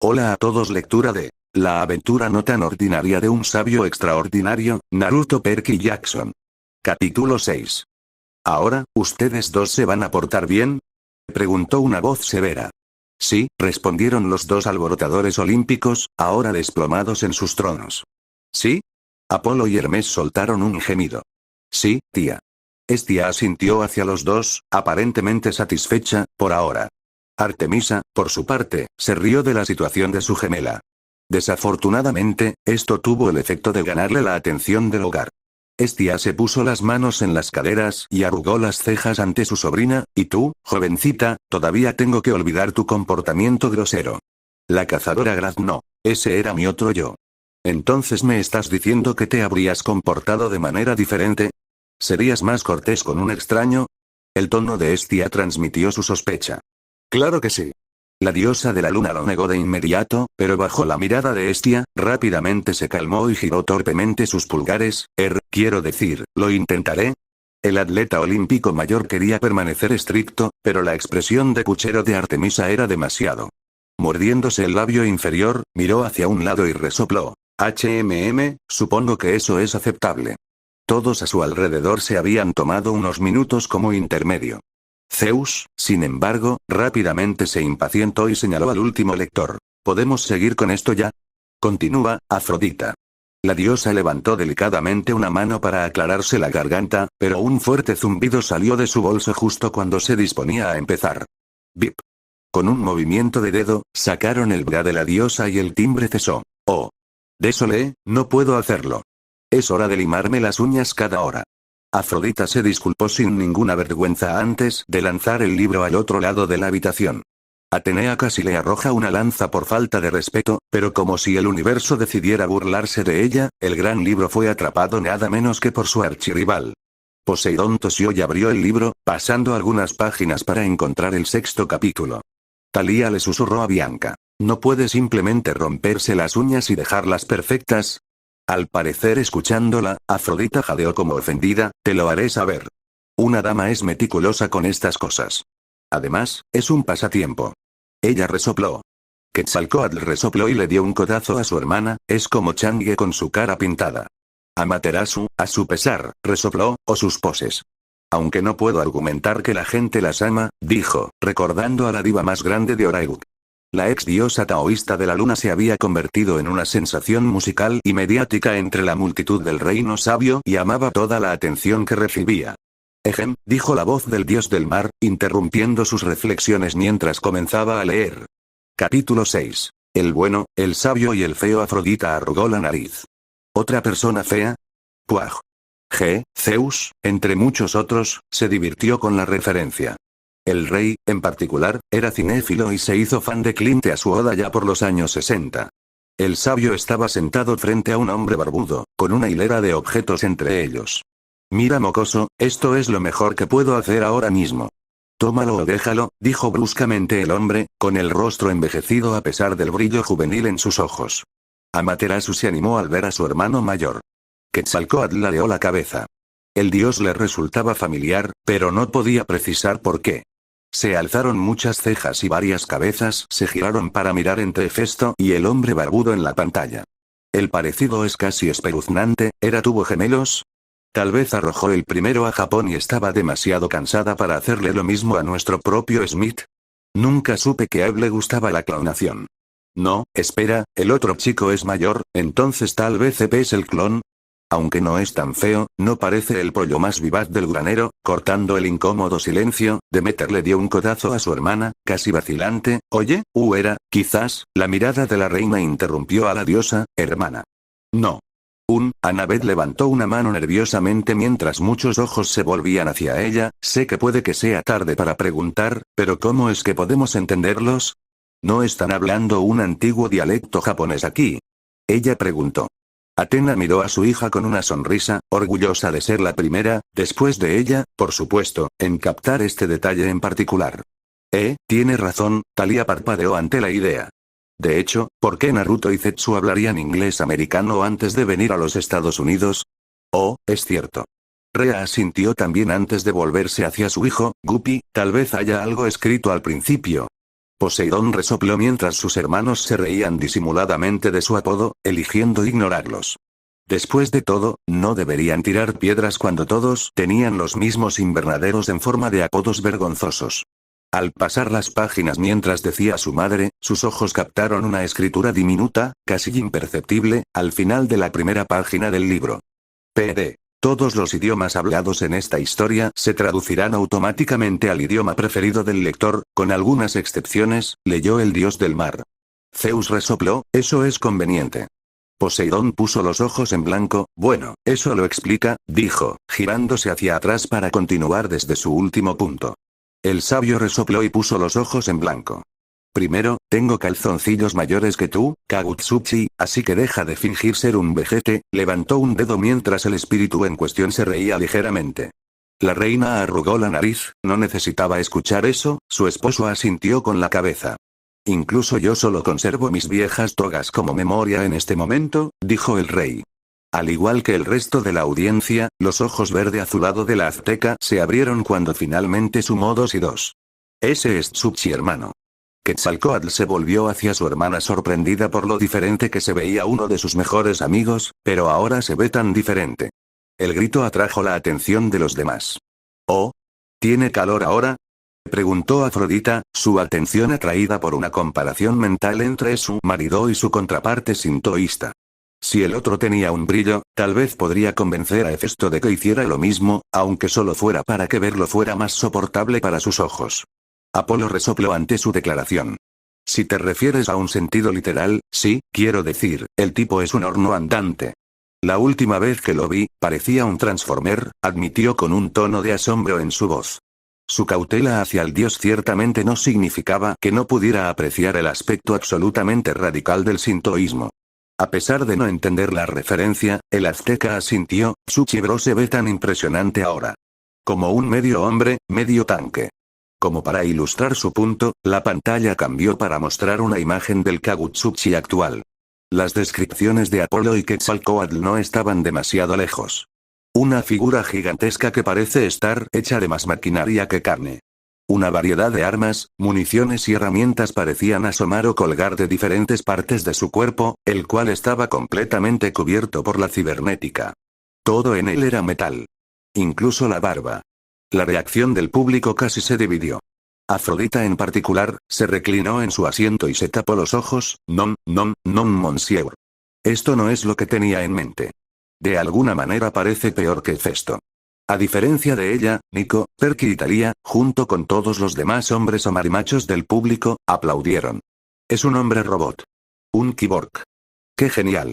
Hola a todos, lectura de La aventura no tan ordinaria de un sabio extraordinario, Naruto Perky Jackson. Capítulo 6. ¿Ahora, ustedes dos se van a portar bien? Preguntó una voz severa. Sí, respondieron los dos alborotadores olímpicos, ahora desplomados en sus tronos. ¿Sí? Apolo y Hermes soltaron un gemido. Sí, tía. Estia asintió hacia los dos, aparentemente satisfecha, por ahora. Artemisa, por su parte, se rió de la situación de su gemela. Desafortunadamente, esto tuvo el efecto de ganarle la atención del hogar. Estia se puso las manos en las caderas y arrugó las cejas ante su sobrina. ¿Y tú, jovencita, todavía tengo que olvidar tu comportamiento grosero? La cazadora graznó. Ese era mi otro yo. ¿Entonces me estás diciendo que te habrías comportado de manera diferente? ¿Serías más cortés con un extraño? El tono de Estia transmitió su sospecha. Claro que sí. La diosa de la luna lo negó de inmediato, pero bajo la mirada de Estia, rápidamente se calmó y giró torpemente sus pulgares. Quiero decir, lo intentaré. El atleta olímpico mayor quería permanecer estricto, pero la expresión de puchero de Artemisa era demasiado. Mordiéndose el labio inferior, miró hacia un lado y resopló. Supongo que eso es aceptable. Todos a su alrededor se habían tomado unos minutos como intermedio. Zeus, sin embargo, rápidamente se impacientó y señaló al último lector. ¿Podemos seguir con esto ya? Continúa, Afrodita. La diosa levantó delicadamente una mano para aclararse la garganta, pero un fuerte zumbido salió de su bolso justo cuando se disponía a empezar. Bip. Con un movimiento de dedo, sacaron el bra de la diosa y el timbre cesó. Oh. Désolé, no puedo hacerlo. Es hora de limarme las uñas cada hora. Afrodita se disculpó sin ninguna vergüenza antes de lanzar el libro al otro lado de la habitación. Atenea casi le arroja una lanza por falta de respeto, pero como si el universo decidiera burlarse de ella, el gran libro fue atrapado nada menos que por su archirrival. Poseidón tosió y abrió el libro, pasando algunas páginas para encontrar el 6º capítulo. Thalía le susurró a Bianca. ¿No puede simplemente romperse las uñas y dejarlas perfectas? Al parecer, escuchándola, Afrodita jadeó como ofendida. Te lo haré saber. Una dama es meticulosa con estas cosas. Además, es un pasatiempo. Ella resopló. Quetzalcóatl resopló y le dio un codazo a su hermana. Es como Changue con su cara pintada. Amaterasu, a su pesar, resopló, o sus poses. Aunque no puedo argumentar que la gente las ama, dijo, recordando a la diva más grande de Oraibuk. La ex diosa taoísta de la luna se había convertido en una sensación musical y mediática entre la multitud del reino sabio y amaba toda la atención que recibía. Dijo la voz del dios del mar, interrumpiendo sus reflexiones mientras comenzaba a leer. Capítulo 6. El bueno, el sabio y el feo. Afrodita arrugó la nariz. ¿Otra persona fea? Puaj. Zeus, entre muchos otros, se divirtió con la referencia. El rey, en particular, era cinéfilo y se hizo fan de Clint Eastwood ya por los años 60. El sabio estaba sentado frente a un hombre barbudo, con una hilera de objetos entre ellos. Mira, mocoso, esto es lo mejor que puedo hacer ahora mismo. Tómalo o déjalo, dijo bruscamente el hombre, con el rostro envejecido a pesar del brillo juvenil en sus ojos. Amaterasu se animó al ver a su hermano mayor. Quetzalcóatl ladeó la cabeza. El dios le resultaba familiar, pero no podía precisar por qué. Se alzaron muchas cejas y varias cabezas se giraron para mirar entre Hefesto y el hombre barbudo en la pantalla. El parecido es casi espeluznante. ¿Tuvo gemelos? Tal vez arrojó el primero a Japón y estaba demasiado cansada para hacerle lo mismo a nuestro propio Smith. Nunca supe que a Eve le gustaba la clonación. No, espera, el otro chico es mayor, entonces tal vez Eve es el clon. Aunque no es tan feo, no parece el pollo más vivaz del granero. Cortando el incómodo silencio, Demeter le dio un codazo a su hermana, casi vacilante. Oye, quizás, la mirada de la reina interrumpió a la diosa, hermana. No. Annabeth levantó una mano nerviosamente mientras muchos ojos se volvían hacia ella. Sé que puede que sea tarde para preguntar, pero ¿cómo es que podemos entenderlos? ¿No están hablando un antiguo dialecto japonés aquí? Ella preguntó. Atena miró a su hija con una sonrisa, orgullosa de ser la primera, después de ella, por supuesto, en captar este detalle en particular. Tiene razón, Thalía parpadeó ante la idea. De hecho, ¿por qué Naruto y Zetsu hablarían inglés americano antes de venir a los Estados Unidos? Oh, es cierto. Rea asintió también antes de volverse hacia su hijo. Guppy, tal vez haya algo escrito al principio. Poseidón resopló mientras sus hermanos se reían disimuladamente de su apodo, eligiendo ignorarlos. Después de todo, no deberían tirar piedras cuando todos tenían los mismos invernaderos en forma de apodos vergonzosos. Al pasar las páginas mientras decía a su madre, sus ojos captaron una escritura diminuta, casi imperceptible, al final de la primera página del libro. PD. Todos los idiomas hablados en esta historia se traducirán automáticamente al idioma preferido del lector, con algunas excepciones, leyó el dios del mar. Zeus resopló, eso es conveniente. Poseidón puso los ojos en blanco, bueno, eso lo explica, dijo, girándose hacia atrás para continuar desde su último punto. El sabio resopló y puso los ojos en blanco. Primero, tengo calzoncillos mayores que tú, Kagutsuchi, así que deja de fingir ser un vejete, levantó un dedo mientras el espíritu en cuestión se reía ligeramente. La reina arrugó la nariz, no necesitaba escuchar eso, su esposo asintió con la cabeza. Incluso yo solo conservo mis viejas togas como memoria en este momento, dijo el rey. Al igual que el resto de la audiencia, los ojos verde azulado de la azteca se abrieron cuando finalmente sumó 2 y 2. Ese es Tsuchi hermano. Quetzalcóatl se volvió hacia su hermana sorprendida por lo diferente que se veía uno de sus mejores amigos, pero ahora se ve tan diferente. El grito atrajo la atención de los demás. ¿Oh? ¿Tiene calor ahora? Preguntó Afrodita, su atención atraída por una comparación mental entre su marido y su contraparte sintoísta. Si el otro tenía un brillo, tal vez podría convencer a Hefesto de que hiciera lo mismo, aunque solo fuera para que verlo fuera más soportable para sus ojos. Apolo resopló ante su declaración. Si te refieres a un sentido literal, sí, quiero decir, el tipo es un horno andante. La última vez que lo vi, parecía un transformer, admitió con un tono de asombro en su voz. Su cautela hacia el dios ciertamente no significaba que no pudiera apreciar el aspecto absolutamente radical del sintoísmo. A pesar de no entender la referencia, el azteca asintió, Tsuchibro se ve tan impresionante ahora. Como un medio hombre, medio tanque. Como para ilustrar su punto, la pantalla cambió para mostrar una imagen del Kagutsuchi actual. Las descripciones de Apolo y Quetzalcóatl no estaban demasiado lejos. Una figura gigantesca que parece estar hecha de más maquinaria que carne. Una variedad de armas, municiones y herramientas parecían asomar o colgar de diferentes partes de su cuerpo, el cual estaba completamente cubierto por la cibernética. Todo en él era metal. Incluso la barba. La reacción del público casi se dividió. Afrodita en particular, se reclinó en su asiento y se tapó los ojos, non, monsieur. Esto no es lo que tenía en mente. De alguna manera parece peor que Hefesto. A diferencia de ella, Nico, Perky y Thalía, junto con todos los demás hombres o marimachos del público, aplaudieron. Es un hombre robot. Un cyborg. ¡Qué genial!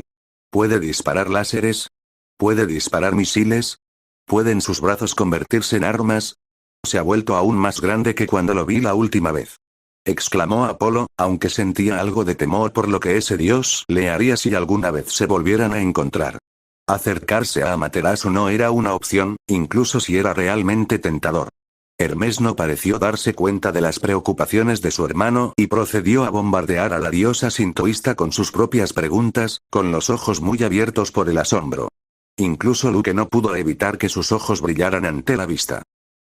¿Puede disparar láseres? ¿Puede disparar misiles? ¿Pueden sus brazos convertirse en armas? Se ha vuelto aún más grande que cuando lo vi la última vez. Exclamó Apolo, aunque sentía algo de temor por lo que ese dios le haría si alguna vez se volvieran a encontrar. Acercarse a Amaterasu no era una opción, incluso si era realmente tentador. Hermes no pareció darse cuenta de las preocupaciones de su hermano y procedió a bombardear a la diosa sintoísta con sus propias preguntas, con los ojos muy abiertos por el asombro. Incluso Luke no pudo evitar que sus ojos brillaran ante la vista.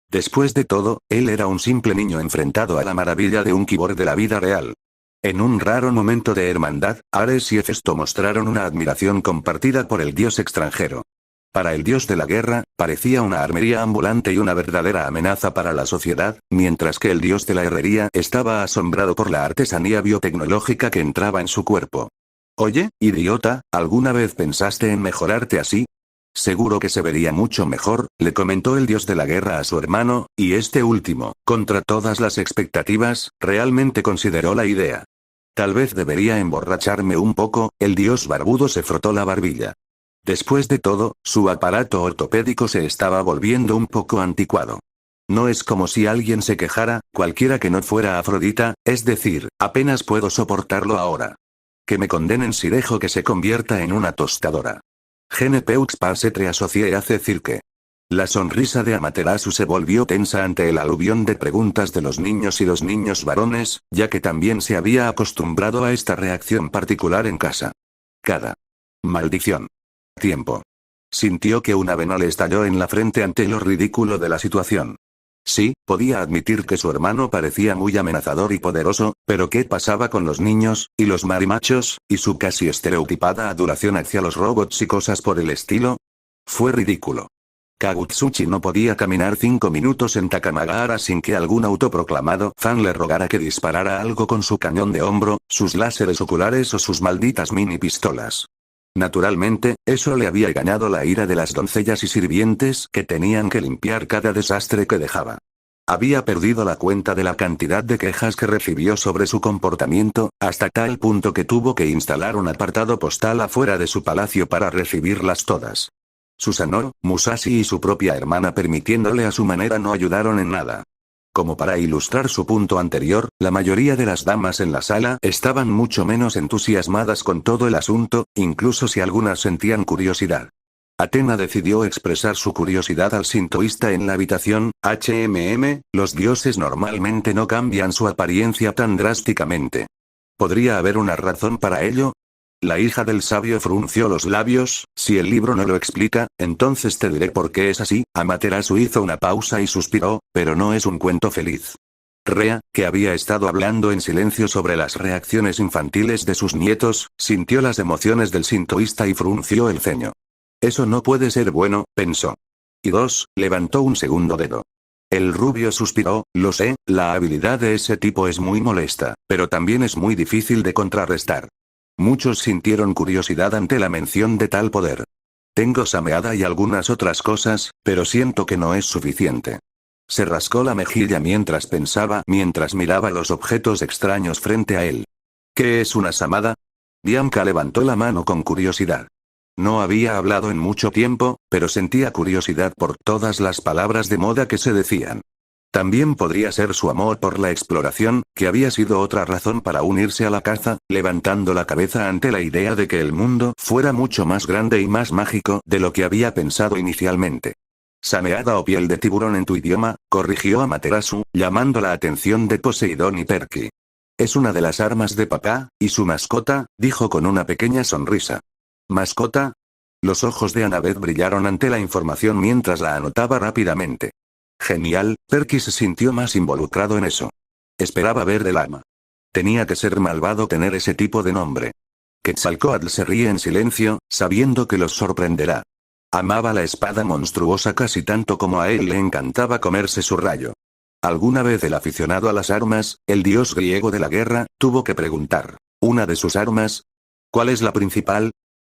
Después de todo, él era un simple niño enfrentado a la maravilla de un cyborg de la vida real. En un raro momento de hermandad, Ares y Hefesto mostraron una admiración compartida por el dios extranjero. Para el dios de la guerra, parecía una armería ambulante y una verdadera amenaza para la sociedad, mientras que el dios de la herrería estaba asombrado por la artesanía biotecnológica que entraba en su cuerpo. Oye, idiota, ¿alguna vez pensaste en mejorarte así? Seguro que se vería mucho mejor, le comentó el dios de la guerra a su hermano, y este último, contra todas las expectativas, realmente consideró la idea. Tal vez debería emborracharme un poco, el dios barbudo se frotó la barbilla. Después de todo, su aparato ortopédico se estaba volviendo un poco anticuado. No es como si alguien se quejara, cualquiera que no fuera Afrodita, es decir, apenas puedo soportarlo ahora. Que me condenen si dejo que se convierta en una tostadora. Genepeux pasetre asocié hace cirque. La sonrisa de Amaterasu se volvió tensa ante el aluvión de preguntas de los niños y los niños varones, ya que también se había acostumbrado a esta reacción particular en casa. Cada maldición. Tiempo. Sintió que una vena le estalló en la frente ante lo ridículo de la situación. Sí, podía admitir que su hermano parecía muy amenazador y poderoso, pero ¿qué pasaba con los niños, y los marimachos, y su casi estereotipada adoración hacia los robots y cosas por el estilo? Fue ridículo. Kagutsuchi no podía caminar 5 minutos en Takamagahara sin que algún autoproclamado fan le rogara que disparara algo con su cañón de hombro, sus láseres oculares o sus malditas mini pistolas. Naturalmente, eso le había ganado la ira de las doncellas y sirvientes que tenían que limpiar cada desastre que dejaba. Había perdido la cuenta de la cantidad de quejas que recibió sobre su comportamiento, hasta tal punto que tuvo que instalar un apartado postal afuera de su palacio para recibirlas todas. Susanoo, Musashi y su propia hermana permitiéndole a su manera no ayudaron en nada. Como para ilustrar su punto anterior, la mayoría de las damas en la sala estaban mucho menos entusiasmadas con todo el asunto, incluso si algunas sentían curiosidad. Athena decidió expresar su curiosidad al sintoísta en la habitación. Los dioses normalmente no cambian su apariencia tan drásticamente. ¿Podría haber una razón para ello? La hija del sabio frunció los labios. Si el libro no lo explica, entonces te diré por qué es así. Amaterasu hizo una pausa y suspiró, pero no es un cuento feliz. Rea, que había estado hablando en silencio sobre las reacciones infantiles de sus nietos, sintió las emociones del sintoísta y frunció el ceño. Eso no puede ser bueno, pensó. Y levantó un segundo dedo. El rubio suspiró. Lo sé, la habilidad de ese tipo es muy molesta, pero también es muy difícil de contrarrestar. Muchos sintieron curiosidad ante la mención de tal poder. Tengo sameada y algunas otras cosas, pero siento que no es suficiente. Se rascó la mejilla mientras pensaba, mientras miraba los objetos extraños frente a él. ¿Qué es una samada? Bianca levantó la mano con curiosidad. No había hablado en mucho tiempo, pero sentía curiosidad por todas las palabras de moda que se decían. También podría ser su amor por la exploración, que había sido otra razón para unirse a la caza, levantando la cabeza ante la idea de que el mundo fuera mucho más grande y más mágico de lo que había pensado inicialmente. Sameada o piel de tiburón en tu idioma, corrigió Amaterasu, llamando la atención de Poseidón y Perky. Es una de las armas de papá, y su mascota, dijo con una pequeña sonrisa. ¿Mascota? Los ojos de Annabeth brillaron ante la información mientras la anotaba rápidamente. Genial, Perky se sintió más involucrado en eso. Esperaba ver del ama. Tenía que ser malvado tener ese tipo de nombre. Quetzalcóatl se ríe en silencio, sabiendo que los sorprenderá. Amaba la espada monstruosa casi tanto como a él le encantaba comerse su rayo. Alguna vez el aficionado a las armas, el dios griego de la guerra, tuvo que preguntar. ¿Una de sus armas? ¿Cuál es la principal?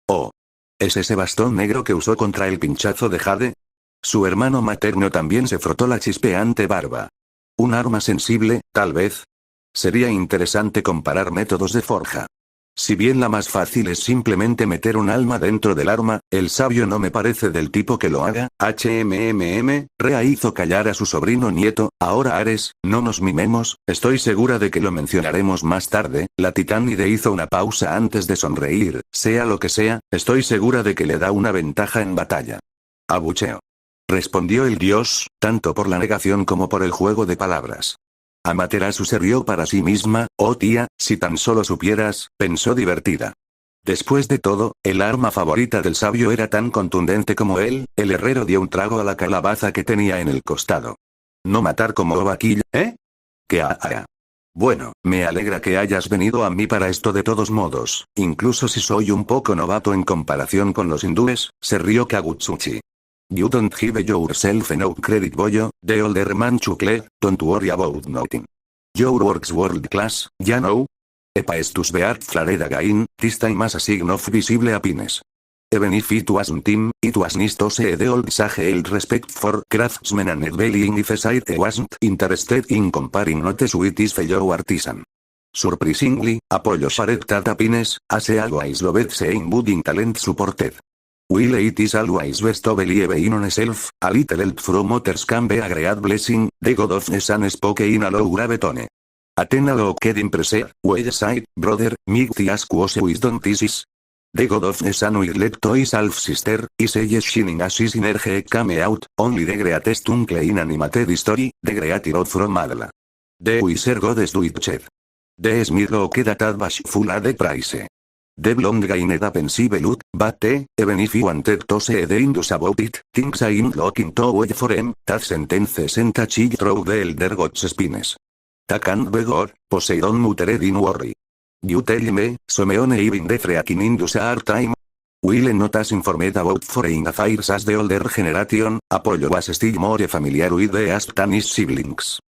Oh. ¿Es ese bastón negro que usó contra el pinchazo de Jade? Su hermano materno también se frotó la chispeante barba. ¿Un arma sensible, tal vez? Sería interesante comparar métodos de forja. Si bien la más fácil es simplemente meter un alma dentro del arma, el sabio no me parece del tipo que lo haga. Rea hizo callar a su sobrino nieto. Ahora Ares, no nos mimemos, estoy segura de que lo mencionaremos más tarde. La titánide hizo una pausa antes de sonreír. Sea lo que sea, estoy segura de que le da una ventaja en batalla. Abucheo. Respondió el dios, tanto por la negación como por el juego de palabras. Amaterasu se rió para sí misma. Oh tía, si tan solo supieras, pensó divertida. Después de todo, el arma favorita del sabio era tan contundente como él. El herrero dio un trago a la calabaza que tenía en el costado. No matar como vaquilla, ¿eh? Que Bueno, me alegra que hayas venido a mí para esto de todos modos, incluso si soy un poco novato en comparación con los hindúes, se rió Kagutsuchi. You don't give yourself enough credit boyo, the older man chuckle, don't worry about nothing. Your work's world class, ya know? Epa estus beart flared again, this time as a sign of visible happiness. Even if it wasn't team, it was nice to see the old sage el respect for craftsmen and dwelling if I wasn't interested in comparing notes with his fellow artisan. Surprisingly, Apollo shared that happiness, as always loved seeing budding talent supported. Will it is always best to believe in oneself, a little help from others can be a great blessing, the god of the sun spoke in a low grave tone. Athena looked impressed, well said, brother, mighty ask was wisdom this is. The god of the sun will let to his half-sister, is a shining as his energy came out, only the greatest uncle in animated history, the great hero from Adla. The wiser goddess do it shed. The smith looked at bashful at the price. de long gained a pensive look, but even if you wanted to say the Indus about it, things I'm looking to wait for em, that sentence sent a chill through the elder god's spines. Ta can't be good, Poseidon muttered in worry. You tell me, Someone even the freaking Indus are time? Will not as informed about foreign affairs as the older generation, Apollo was still more familiar with the Asp than his siblings.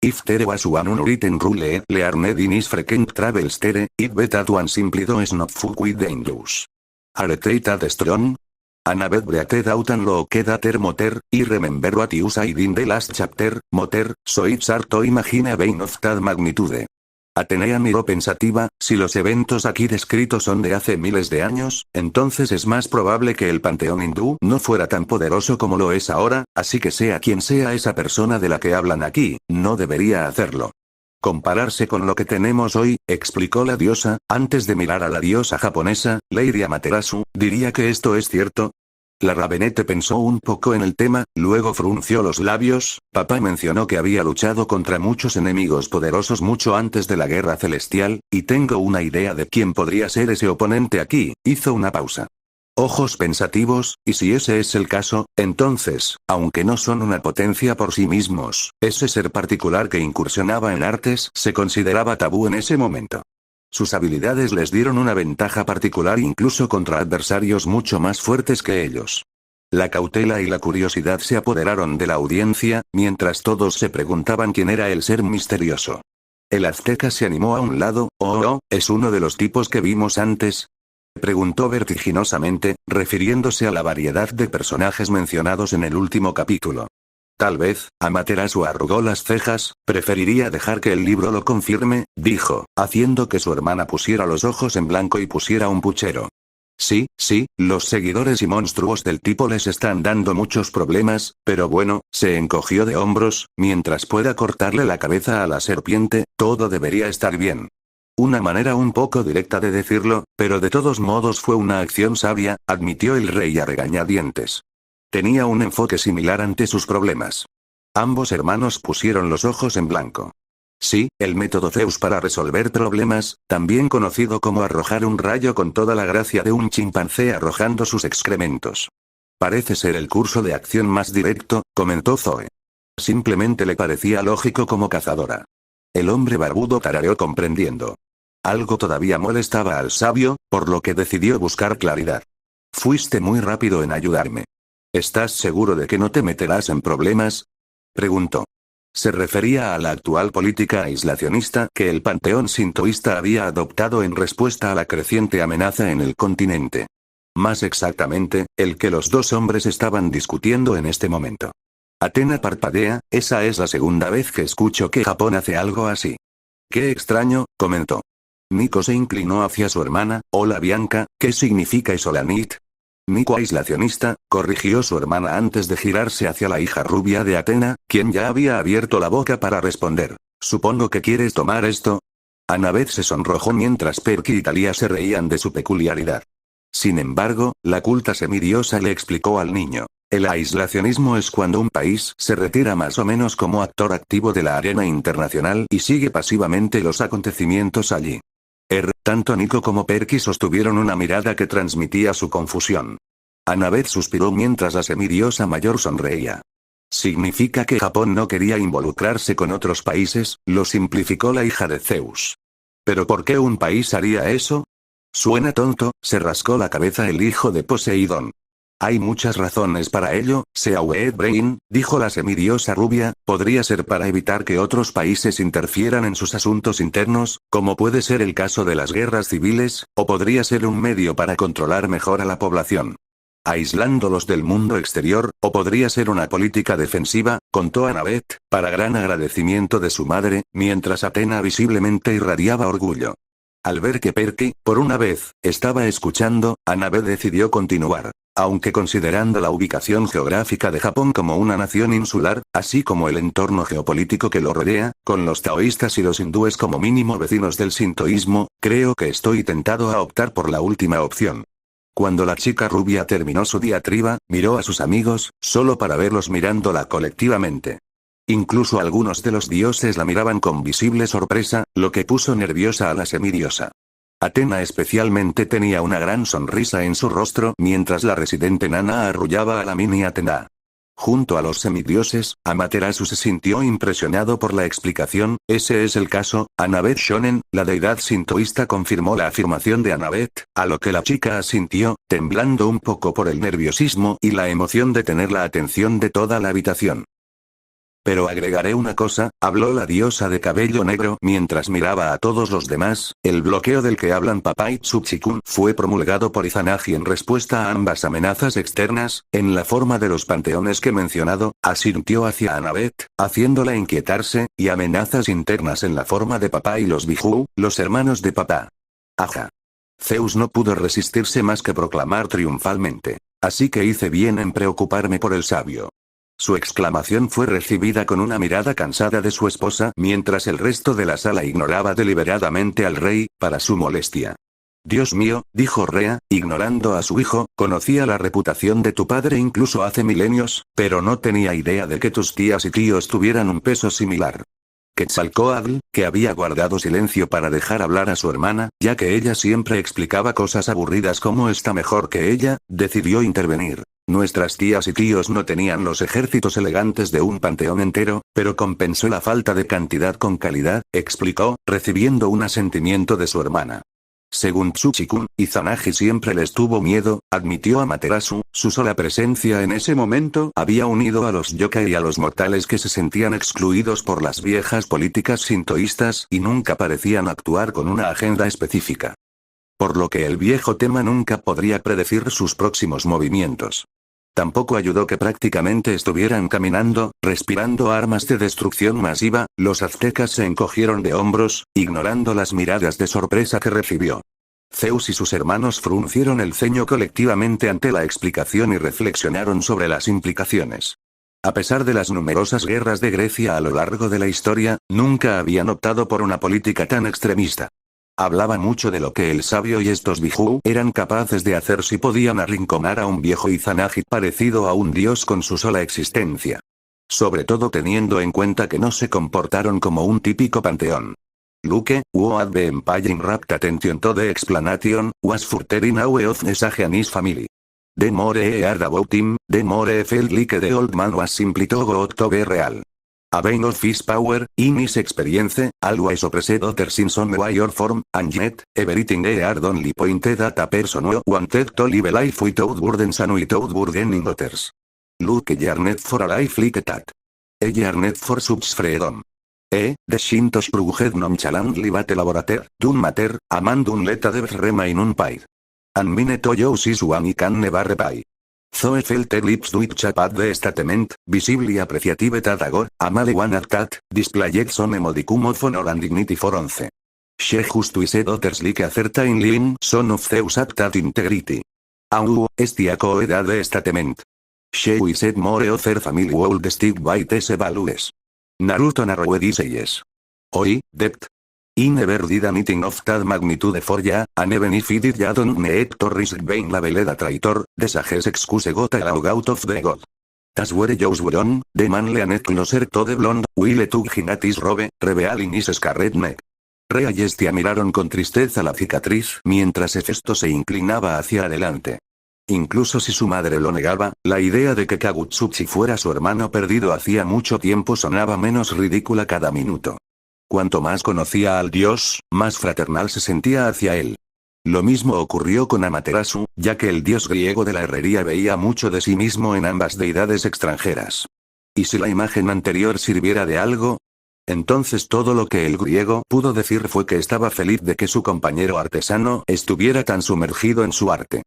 If there was one unwritten rule learned in his frequent travels there, it bet that one simply does not fuck with the Indus. Are they that strong? Annabeth breathed out and looked at her motor, I remember what you said in the last chapter, motor, so it's hard to imagine a being of that magnitude. Atenea miró pensativa, si los eventos aquí descritos son de hace miles de años, entonces es más probable que el panteón hindú no fuera tan poderoso como lo es ahora, así que sea quien sea esa persona de la que hablan aquí, no debería hacerlo. Compararse con lo que tenemos hoy, explicó la diosa, antes de mirar a la diosa japonesa, Lady Amaterasu, diría que esto es cierto. La Ravenette pensó un poco en el tema, luego frunció los labios. Papá mencionó que había luchado contra muchos enemigos poderosos mucho antes de la Guerra Celestial, y tengo una idea de quién podría ser ese oponente aquí. Hizo una pausa. Ojos pensativos, y si ese es el caso, entonces, aunque no son una potencia por sí mismos, ese ser particular que incursionaba en artes se consideraba tabú en ese momento. Sus habilidades les dieron una ventaja particular incluso contra adversarios mucho más fuertes que ellos. La cautela y la curiosidad se apoderaron de la audiencia, mientras todos se preguntaban quién era el ser misterioso. El azteca se animó a un lado. ¿Es uno de los tipos que vimos antes? Preguntó vertiginosamente, refiriéndose a la variedad de personajes mencionados en el último capítulo. Tal vez, Amaterasu arrugó las cejas, preferiría dejar que el libro lo confirme, dijo, haciendo que su hermana pusiera los ojos en blanco y pusiera un puchero. Sí, los seguidores y monstruos del tipo les están dando muchos problemas, pero bueno, se encogió de hombros, mientras pueda cortarle la cabeza a la serpiente, todo debería estar bien. Una manera un poco directa de decirlo, pero de todos modos fue una acción sabia, admitió el rey a regañadientes. Tenía un enfoque similar ante sus problemas. Ambos hermanos pusieron los ojos en blanco. Sí, el método Zeus para resolver problemas, también conocido como arrojar un rayo con toda la gracia de un chimpancé arrojando sus excrementos. Parece ser el curso de acción más directo, comentó Zoe. Simplemente le parecía lógico como cazadora. El hombre barbudo tarareó comprendiendo. Algo todavía molestaba al sabio, por lo que decidió buscar claridad. Fuiste muy rápido en ayudarme. ¿Estás seguro de que no te meterás en problemas? Preguntó. Se refería a la actual política aislacionista que el panteón sintoísta había adoptado en respuesta a la creciente amenaza en el continente. Más exactamente, el que los dos hombres estaban discutiendo en este momento. Athena parpadea, esa es la segunda vez que escucho que Japón hace algo así. Qué extraño, comentó. Nico se inclinó hacia su hermana. Hola Bianca, ¿qué significa Isolanit? Nico aislacionista, corrigió su hermana antes de girarse hacia la hija rubia de Athena, quien ya había abierto la boca para responder. Supongo que quieres tomar esto. Annabeth se sonrojó mientras Perky y Thalia se reían de su peculiaridad. Sin embargo, la culta semidiosa le explicó al niño. El aislacionismo es cuando un país se retira más o menos como actor activo de la arena internacional y sigue pasivamente los acontecimientos allí. Tanto Nico como Perky sostuvieron una mirada que transmitía su confusión. Annabeth suspiró mientras la semidiosa mayor sonreía. ¿Significa que Japón no quería involucrarse con otros países? Lo simplificó la hija de Zeus. ¿Pero por qué un país haría eso? Suena tonto, se rascó la cabeza el hijo de Poseidón. Hay muchas razones para ello, Seawed Brain, dijo la semidiosa rubia, podría ser para evitar que otros países interfieran en sus asuntos internos, como puede ser el caso de las guerras civiles, o podría ser un medio para controlar mejor a la población, aislándolos del mundo exterior, o podría ser una política defensiva, contó Annabeth, para gran agradecimiento de su madre, mientras Athena visiblemente irradiaba orgullo. Al ver que Perky, por una vez, estaba escuchando, Annabeth decidió continuar. Aunque considerando la ubicación geográfica de Japón como una nación insular, así como el entorno geopolítico que lo rodea, con los taoístas y los hindúes como mínimo vecinos del sintoísmo, creo que estoy tentado a optar por la última opción. Cuando la chica rubia terminó su diatriba, miró a sus amigos, solo para verlos mirándola colectivamente. Incluso algunos de los dioses la miraban con visible sorpresa, lo que puso nerviosa a la semidiosa. Athena especialmente tenía una gran sonrisa en su rostro mientras la residente Nana arrullaba a la mini Athena. Junto a los semidioses, Amaterasu se sintió impresionado por la explicación. Ese es el caso. Annabeth Shonen, la deidad sintoísta, confirmó la afirmación de Annabeth, a lo que la chica asintió, temblando un poco por el nerviosismo y la emoción de tener la atención de toda la habitación. Pero agregaré una cosa, habló la diosa de cabello negro mientras miraba a todos los demás. El bloqueo del que hablan Papa y Tsuchikun fue promulgado por Izanagi en respuesta a ambas amenazas externas, en la forma de los panteones que he mencionado. Asintió hacia Annabeth, haciéndola inquietarse, y amenazas internas en la forma de Papa y los Biju, los hermanos de Papa. Aja. Zeus no pudo resistirse más que proclamar triunfalmente. Así que hice bien en preocuparme por el sabio. Su exclamación fue recibida con una mirada cansada de su esposa mientras el resto de la sala ignoraba deliberadamente al rey, para su molestia. Dios mío, dijo Rea, ignorando a su hijo, conocía la reputación de tu padre incluso hace milenios, pero no tenía idea de que tus tías y tíos tuvieran un peso similar. Quetzalcóatl, que había guardado silencio para dejar hablar a su hermana, ya que ella siempre explicaba cosas aburridas como está mejor que ella, decidió intervenir. Nuestras tías y tíos no tenían los ejércitos elegantes de un panteón entero, pero compensó la falta de cantidad con calidad, explicó, recibiendo un asentimiento de su hermana. Según Tsuchikun, Izanagi siempre les tuvo miedo, admitió Amaterasu. Su sola presencia en ese momento había unido a los yokai y a los mortales que se sentían excluidos por las viejas políticas sintoístas y nunca parecían actuar con una agenda específica. Por lo que el viejo tema nunca podría predecir sus próximos movimientos. Tampoco ayudó que prácticamente estuvieran caminando, respirando armas de destrucción masiva. Los aztecas se encogieron de hombros, ignorando las miradas de sorpresa que recibió. Zeus y sus hermanos fruncieron el ceño colectivamente ante la explicación y reflexionaron sobre las implicaciones. A pesar de las numerosas guerras de Grecia a lo largo de la historia, nunca habían optado por una política tan extremista. Hablaba mucho de lo que el sabio y estos Biju eran capaces de hacer si podían arrinconar a un viejo Izanagi parecido a un dios con su sola existencia. Sobre todo teniendo en cuenta que no se comportaron como un típico panteón. Luke, what the empire wrapped attention to the explanation, was further in awe of the Sageanis family. The more I heard about him, the more I felt like the old man was simply too good to be real. A vein of his power, in his experience, always oppressed others in some way or form, and yet, everything he had only pointed at a person who wanted to live a life without burdens and without burdening others. Look yearned for a life like that. Yearned for such freedom. The Shintos pruged nonchalantly but elaborater, dun matter, a man dun let devs remain unpaid. And mine to use is one he can never repay. Zoe felt the lips with chapad the statement, visibly appreciative that agor, amale one at that, displayed some modicum of honor and dignity for 11. She justice others like a certain line son of Zeus at that integrity. Au, estia coeda the statement. She wished more of her family would stick by these values. Naruto narrowed his eyes. Oi, depth. I never did anything of that magnitude for ya, and even if I did ya don't need to risk being labeled a traitor, the sages excuse got allowed out of the god. That's where yours were on, the man leaned closer to the blonde, while took his robe, revealing his scarred neck. Rea y Estia miraron con tristeza la cicatriz mientras Hefesto se inclinaba hacia adelante. Incluso si su madre lo negaba, la idea de que Kagutsuchi fuera su hermano perdido hacía mucho tiempo sonaba menos ridícula cada minuto. Cuanto más conocía al dios, más fraternal se sentía hacia él. Lo mismo ocurrió con Amaterasu, ya que el dios griego de la herrería veía mucho de sí mismo en ambas deidades extranjeras. ¿Y si la imagen anterior sirviera de algo? Entonces todo lo que el griego pudo decir fue que estaba feliz de que su compañero artesano estuviera tan sumergido en su arte.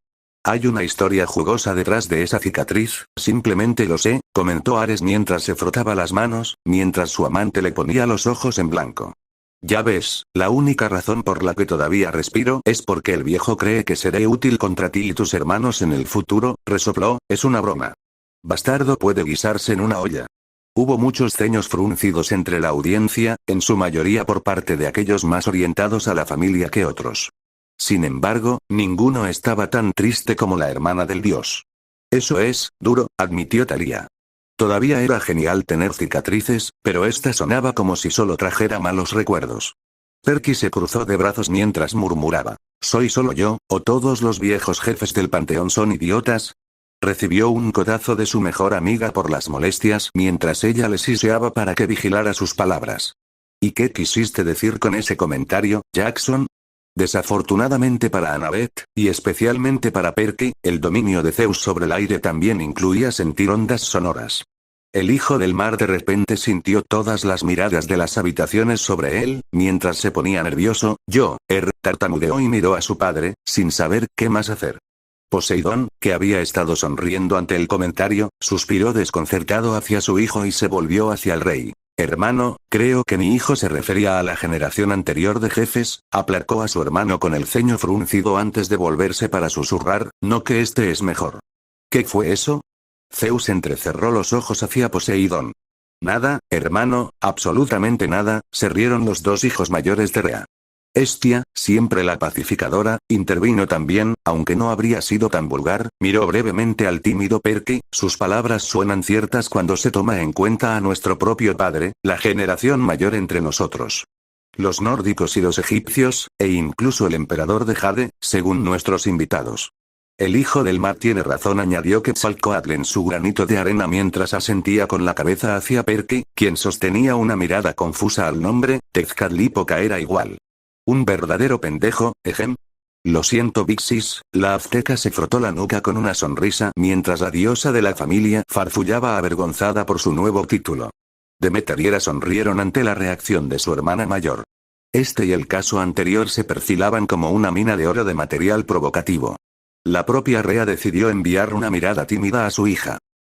Hay una historia jugosa detrás de esa cicatriz, simplemente lo sé, comentó Ares mientras se frotaba las manos, mientras su amante le ponía los ojos en blanco. Ya ves, la única razón por la que todavía respiro es porque el viejo cree que seré útil contra ti y tus hermanos en el futuro, resopló, es una broma. Bastardo puede guisarse en una olla. Hubo muchos ceños fruncidos entre la audiencia, en su mayoría por parte de aquellos más orientados a la familia que otros. Sin embargo, ninguno estaba tan triste como la hermana del dios. Eso es, duro, admitió Thalía. Todavía era genial tener cicatrices, pero esta sonaba como si solo trajera malos recuerdos. Perky se cruzó de brazos mientras murmuraba. ¿Soy solo yo, o todos los viejos jefes del panteón son idiotas? Recibió un codazo de su mejor amiga por las molestias mientras ella le siseaba para que vigilara sus palabras. ¿Y qué quisiste decir con ese comentario, Jackson? Desafortunadamente para Annabeth, y especialmente para Perky, el dominio de Zeus sobre el aire también incluía sentir ondas sonoras. El hijo del mar de repente sintió todas las miradas de las habitaciones sobre él, mientras se ponía nervioso. Tartamudeó y miró a su padre, sin saber qué más hacer. Poseidón, que había estado sonriendo ante el comentario, suspiró desconcertado hacia su hijo y se volvió hacia el rey. Hermano, creo que mi hijo se refería a la generación anterior de jefes, aplacó a su hermano con el ceño fruncido antes de volverse para susurrar, no que este es mejor. ¿Qué fue eso? Zeus entrecerró los ojos hacia Poseidón. Nada, hermano, absolutamente nada, se rieron los dos hijos mayores de Rea. Hestia, siempre la pacificadora, intervino también, aunque no habría sido tan vulgar, miró brevemente al tímido Perky, sus palabras suenan ciertas cuando se toma en cuenta a nuestro propio padre, la generación mayor entre nosotros. Los nórdicos y los egipcios, e incluso el emperador de Jade, según nuestros invitados. El hijo del mar tiene razón, añadió Quetzalcóatl en su granito de arena mientras asentía con la cabeza hacia Perky, quien sostenía una mirada confusa al nombre. Tezcatlipoca era igual. Un verdadero pendejo, ejem. Lo siento, Vixis. La azteca se frotó la nuca con una sonrisa mientras la diosa de la familia farfullaba avergonzada por su nuevo título. Demeter y Hera sonrieron ante la reacción de su hermana mayor. Este y el caso anterior se perfilaban como una mina de oro de material provocativo. La propia Rea decidió enviar una mirada tímida a su hija.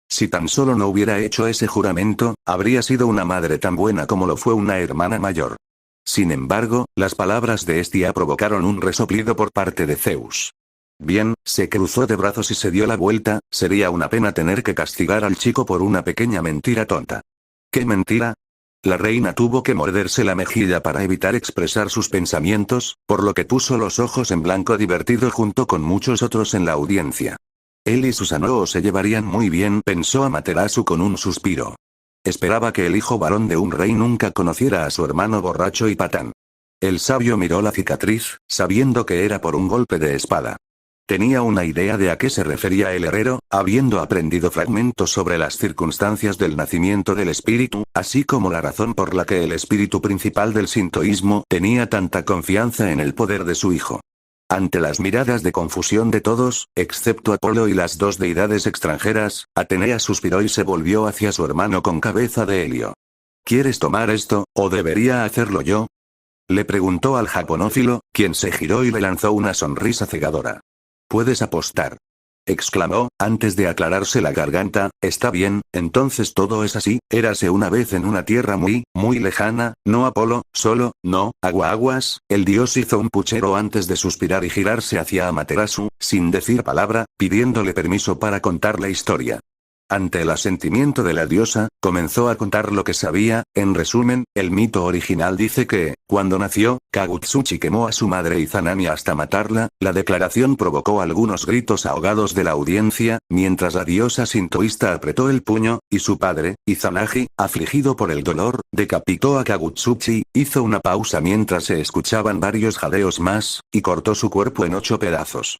Si tan solo no hubiera hecho ese juramento, habría sido una madre tan buena como lo fue una hermana mayor. Sin embargo, las palabras de Hestia provocaron un resoplido por parte de Zeus. Bien, se cruzó de brazos y se dio la vuelta. Sería una pena tener que castigar al chico por una pequeña mentira tonta. ¿Qué mentira? La reina tuvo que morderse la mejilla para evitar expresar sus pensamientos, por lo que puso los ojos en blanco divertido junto con muchos otros en la audiencia. Él y Susanoo se llevarían muy bien, pensó Amaterasu con un suspiro. Esperaba que el hijo varón de un rey nunca conociera a su hermano borracho y patán. El sabio miró la cicatriz, sabiendo que era por un golpe de espada. Tenía una idea de a qué se refería el herrero, habiendo aprendido fragmentos sobre las circunstancias del nacimiento del espíritu, así como la razón por la que el espíritu principal del sintoísmo tenía tanta confianza en el poder de su hijo. Ante las miradas de confusión de todos, excepto Apolo y las dos deidades extranjeras, Atenea suspiró y se volvió hacia su hermano con cabeza de helio. ¿Quieres tomar esto, o debería hacerlo yo? Le preguntó al japonófilo, quien se giró y le lanzó una sonrisa cegadora. Puedes apostar. Exclamó, antes de aclararse la garganta. Está bien, entonces todo es así. Érase una vez en una tierra muy, muy lejana, no Apolo, solo, no, Aguaguas. El dios hizo un puchero antes de suspirar y girarse hacia Amaterasu, sin decir palabra, pidiéndole permiso para contar la historia. Ante el asentimiento de la diosa, comenzó a contar lo que sabía. En resumen, el mito original dice que, cuando nació, Kagutsuchi quemó a su madre Izanami hasta matarla. La declaración provocó algunos gritos ahogados de la audiencia, mientras la diosa sintoísta apretó el puño, y su padre, Izanagi, afligido por el dolor, decapitó a Kagutsuchi, hizo una pausa mientras se escuchaban varios jadeos más, y cortó su cuerpo en 8 pedazos.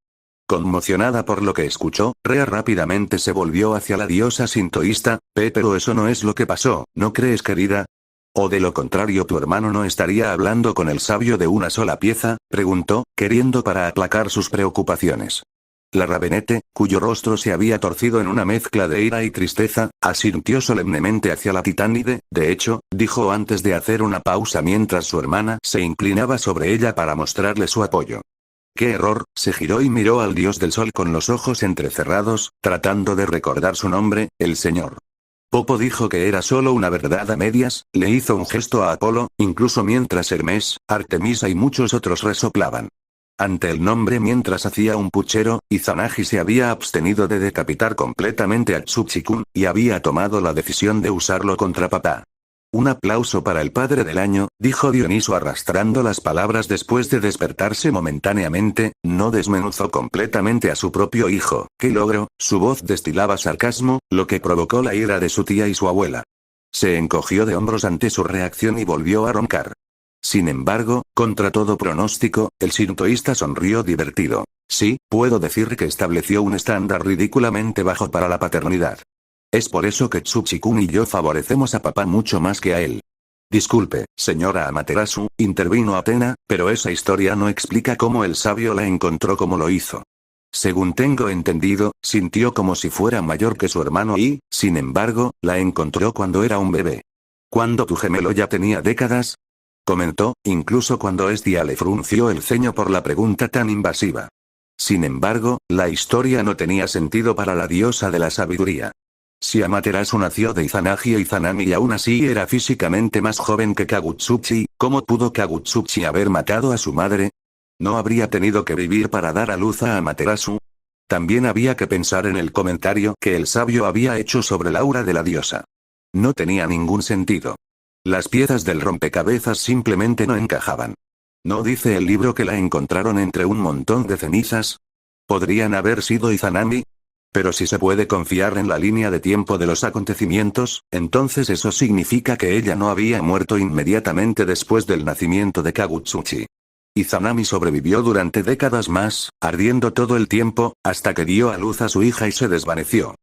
Conmocionada por lo que escuchó, Rea rápidamente se volvió hacia la diosa sintoísta. Pero eso no es lo que pasó, ¿no crees, querida? ¿O de lo contrario tu hermano no estaría hablando con el sabio de una sola pieza? Preguntó, queriendo para aplacar sus preocupaciones. La Ravenete, cuyo rostro se había torcido en una mezcla de ira y tristeza, asintió solemnemente hacia la titánide. De hecho, dijo antes de hacer una pausa mientras su hermana se inclinaba sobre ella para mostrarle su apoyo. ¡Qué error! Se giró y miró al dios del sol con los ojos entrecerrados, tratando de recordar su nombre, el señor. Popo dijo que era solo una verdad a medias. Le hizo un gesto a Apolo, incluso mientras Hermes, Artemisa y muchos otros resoplaban. Ante el nombre mientras hacía un puchero, Izanagi se había abstenido de decapitar completamente a Tsuchikun, y había tomado la decisión de usarlo contra papá. Un aplauso para el padre del año, dijo Dioniso arrastrando las palabras después de despertarse momentáneamente. No desmenuzó completamente a su propio hijo. ¡Qué logro! Su voz destilaba sarcasmo, lo que provocó la ira de su tía y su abuela. Se encogió de hombros ante su reacción y volvió a roncar. Sin embargo, contra todo pronóstico, el sintoísta sonrió divertido. Sí, puedo decir que estableció un estándar ridículamente bajo para la paternidad. Es por eso que Tsuchi-kun y yo favorecemos a papá mucho más que a él. Disculpe, señora Amaterasu, intervino Atena, pero esa historia no explica cómo el sabio la encontró como lo hizo. Según tengo entendido, sintió como si fuera mayor que su hermano y, sin embargo, la encontró cuando era un bebé. ¿Cuándo tu gemelo ya tenía décadas? Comentó, incluso cuando Estia le frunció el ceño por la pregunta tan invasiva. Sin embargo, la historia no tenía sentido para la diosa de la sabiduría. Si Amaterasu nació de Izanagi e Izanami y aún así era físicamente más joven que Kagutsuchi, ¿cómo pudo Kagutsuchi haber matado a su madre? ¿No habría tenido que vivir para dar a luz a Amaterasu? También había que pensar en el comentario que el sabio había hecho sobre la aura de la diosa. No tenía ningún sentido. Las piezas del rompecabezas simplemente no encajaban. ¿No dice el libro que la encontraron entre un montón de cenizas? ¿Podrían haber sido Izanami? Pero si se puede confiar en la línea de tiempo de los acontecimientos, entonces eso significa que ella no había muerto inmediatamente después del nacimiento de Kagutsuchi. Izanami sobrevivió durante décadas más, ardiendo todo el tiempo, hasta que dio a luz a su hija y se desvaneció.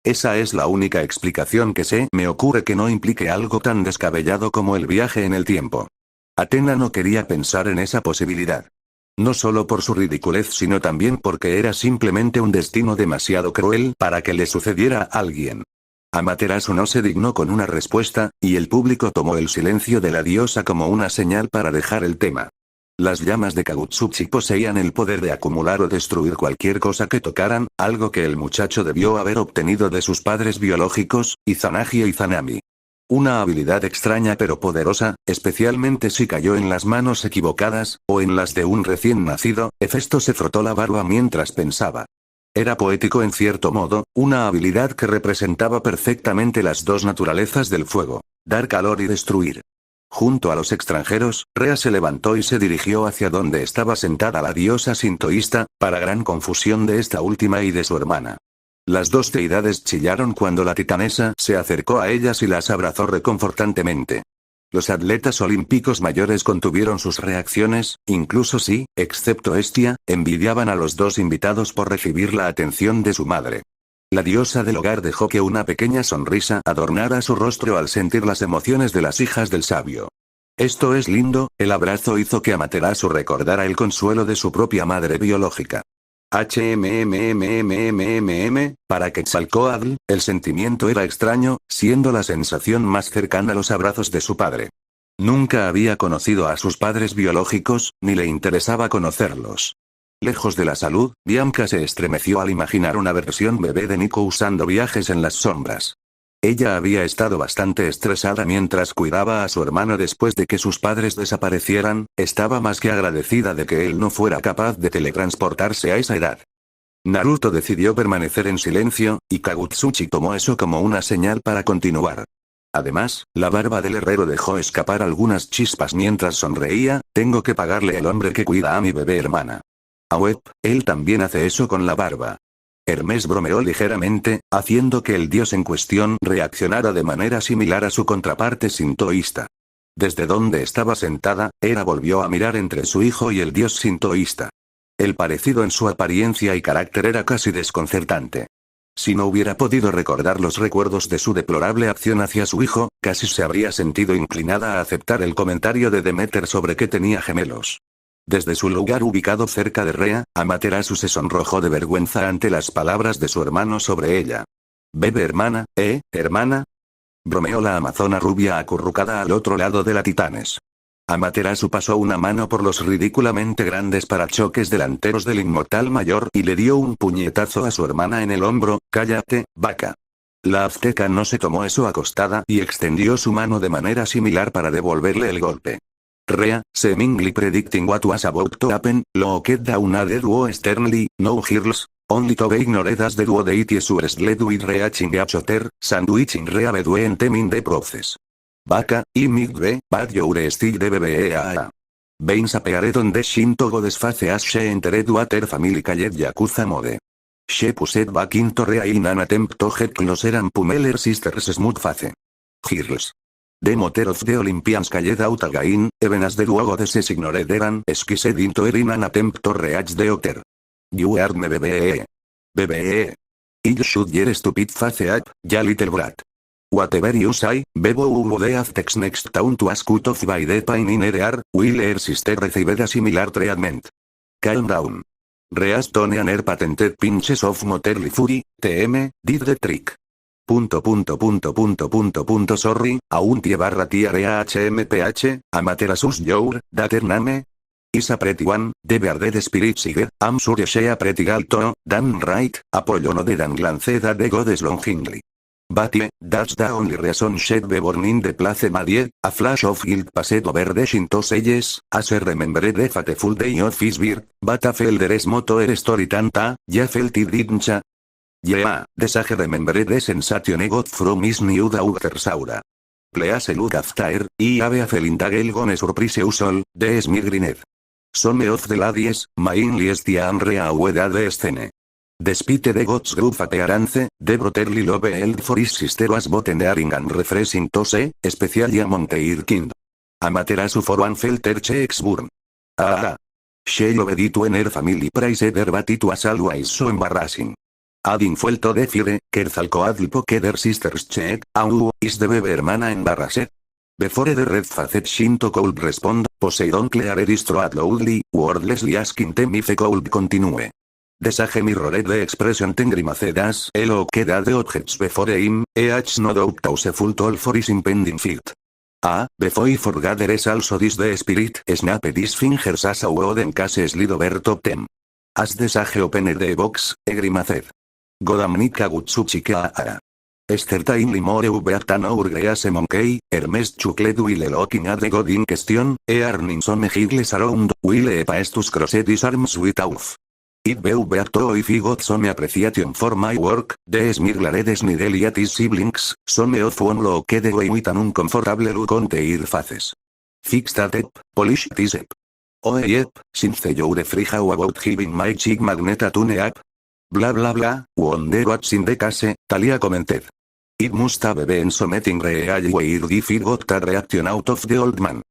Esa es la única explicación que se me ocurre que no implique algo tan descabellado como el viaje en el tiempo. Atena no quería pensar en esa posibilidad. No solo por su ridiculez sino también porque era simplemente un destino demasiado cruel para que le sucediera a alguien. Amaterasu no se dignó con una respuesta, y el público tomó el silencio de la diosa como una señal para dejar el tema. Las llamas de Kagutsuchi poseían el poder de acumular o destruir cualquier cosa que tocaran, algo que el muchacho debió haber obtenido de sus padres biológicos, Izanagi e Izanami. Una habilidad extraña pero poderosa, especialmente si cayó en las manos equivocadas, o en las de un recién nacido. Hefesto se frotó la barba mientras pensaba. Era poético en cierto modo, una habilidad que representaba perfectamente las dos naturalezas del fuego, dar calor y destruir. Junto a los extranjeros, Rea se levantó y se dirigió hacia donde estaba sentada la diosa sintoísta, para gran confusión de esta última y de su hermana. Las dos deidades chillaron cuando la titanesa se acercó a ellas y las abrazó reconfortantemente. Los atletas olímpicos mayores contuvieron sus reacciones, incluso si, excepto Estia, envidiaban a los dos invitados por recibir la atención de su madre. La diosa del hogar dejó que una pequeña sonrisa adornara su rostro al sentir las emociones de las hijas del sabio. Esto es lindo, el abrazo hizo que Amaterasu recordara el consuelo de su propia madre biológica. Para Quetzalcóatl, el sentimiento era extraño, siendo la sensación más cercana a los abrazos de su padre. Nunca había conocido a sus padres biológicos, ni le interesaba conocerlos. Lejos de la salud, Bianca se estremeció al imaginar una versión bebé de Nico usando viajes en las sombras. Ella había estado bastante estresada mientras cuidaba a su hermano después de que sus padres desaparecieran, estaba más que agradecida de que él no fuera capaz de teletransportarse a esa edad. Naruto decidió permanecer en silencio, y Kagutsuchi tomó eso como una señal para continuar. Además, la barba del herrero dejó escapar algunas chispas mientras sonreía. Tengo que pagarle el hombre que cuida a mi bebé hermana. Awep, él también hace eso con la barba. Hermes bromeó ligeramente, haciendo que el dios en cuestión reaccionara de manera similar a su contraparte sintoísta. Desde donde estaba sentada, Hera volvió a mirar entre su hijo y el dios sintoísta. El parecido en su apariencia y carácter era casi desconcertante. Si no hubiera podido recordar los recuerdos de su deplorable acción hacia su hijo, casi se habría sentido inclinada a aceptar el comentario de Demeter sobre que tenía gemelos. Desde su lugar ubicado cerca de Rea, Amaterasu se sonrojó de vergüenza ante las palabras de su hermano sobre ella. «¿Bebe hermana, hermana?» bromeó la amazona rubia acurrucada al otro lado de la Titanes. Amaterasu pasó una mano por los ridículamente grandes parachoques delanteros del inmortal mayor y le dio un puñetazo a su hermana en el hombro. «Cállate, vaca». La azteca no se tomó eso acostada y extendió su mano de manera similar para devolverle el golpe. Rea, seemingly predicting what was about to happen, looked down at the duo sternly, no girls, only to be ignored as the duo deities were sled with reaching each other, sandwiching Rea bedue in the process. Vaca, y migbe, but you're still the BBEAA. Veins appeared on the Shinto goddess face as she entered water family called Yakuza mode. She pushed back into Rea in an attempt to get closer and pummel her sister's smooth face. Girls. De moter of the Olympians called out again, even as the luogo de ses ignored eran skised into erin an attempt to reach the otter. You are me BBE. BBE. You should your stupid face up, ya little brat. Whatever you say, Bebo Ugo de Aztecs next town to ask out of by the pain in her, will her sister receive a similar treatment. Calm down. Reas Tone and her patented pinches of motorly fury, TM, did the trick. Sorry, aún tie barra tia rea HMPH, amaterasus your, dater name. Is a pretty one, debe arder spirit sige, am sure she a pretty gal to, damn right, Apollo no de dan glance that the goddess longingly. But that's the only reason she'd be born in the place Madie, a flash of guilt passed over the shinto sayes, as I remembered the fateful day of his birth, but I felt there is moto her story tanta, ya felt it didn't cha. Yeah, the sage remembered the sensation I got from his new daughter Saura. Please look after, I have a feeling that I'll gonna surprise you all, the Smith grined. Some of the ladies, mainly Stian rea ueda de scene. Despite the gods group appearance, the brotherly love held for his sister was both endearing and refreshing to see, especially among the kind. Amaterasu for one felt her cheeks burn. She loved it when her family praised her but it was always so embarrassing. Adding fuel to the fire, Quetzalcoatl poked her sister's cheek, is the baby hermana embarrassed? Before the red-faced Shinto could respond, Poseidon cleared his throat loudly, wordlessly asking them if they could continue. The sage mirrored the expression ten grimaced as he looked at the objects before him, each no doubt useful tool for his impending feat. Before he forgot there is also this the spirit snapped his fingers as a wooden case slid over top them. As the sage opened the box, he grimaced. Godamnica gutsuchika ara. Certainly more ubertan our grease monkey, Hermes chuckled while looking at the god in question, earning some higgles around, while paestus crossed his arms with oath. It beato if he got some appreciation for my work, the smirglared snidely at his siblings, some of one looked away with an uncomfortable look on their faces. Fix that up, polish this up. Oh yep, since you're free how about giving my chick magnet a tune up? Bla bla bla, wonder what's in the case, Talia commented. It must have been something real weird if it got a reaction out of the old man.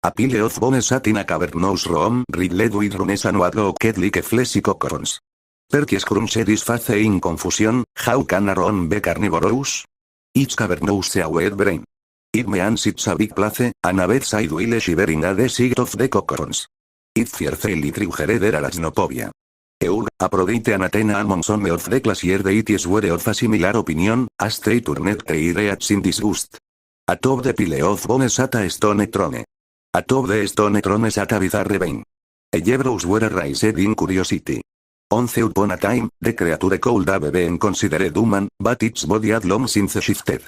A pile of bones sat in a cavernous room riddled with runes and what looked like fleshy cocorons. Perky scrunched his face in confusion, how can a room be carnivorous? It's cavernous a weird brain. It means it's a big place, and a bedside will shivering at the sight of the cocorons. It fiercely triggered her arachnophobia. Aprodite an Athena among some of the classier deities were of a similar opinion, as they turned their reacts in disgust. Atop the pile of bones sat a stone throne. Atop the stone throne sat a bizarre being. Eyebrows were raised in curiosity. Once upon a time, the creature could have been considered human, but its body had long since shifted.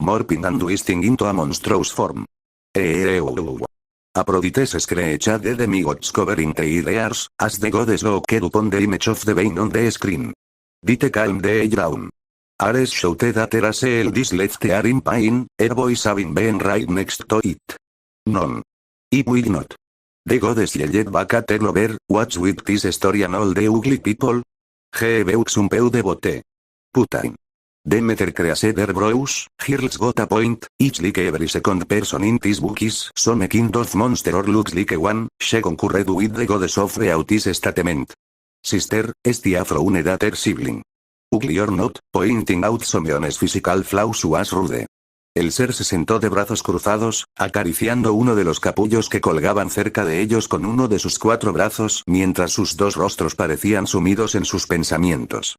Morphing and twisting into a monstrous form. Aphrodite's screeched the demigods covering their ears, as the goddess looked upon the image of the being on the screen. Dite calm the down. Ares shouted at her as this left her in pain, her voice having been right next to it. None. It will not. The goddess yelled back at her lover, what's with this story and all the ugly people? Gebeux un peu de bote. Putain. Demeter creased her brows, here's got a point, it's like every second person in this book is some kind of monster or looks like one, she concurred with the goddess of the autis statement. Sister, estia frowned at her sibling. Ugly or not, pointing out Someone's physical flaws was rude. El ser se sentó de brazos cruzados, acariciando uno de los capullos que colgaban cerca de ellos con uno de sus 4 brazos, mientras sus 2 rostros parecían sumidos en sus pensamientos.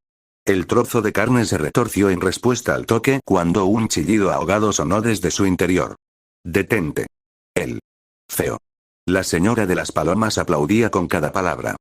El trozo de carne se retorció en respuesta al toque cuando un chillido ahogado sonó desde su interior. Detente. El feo. La señora de las palomas aplaudía con cada palabra.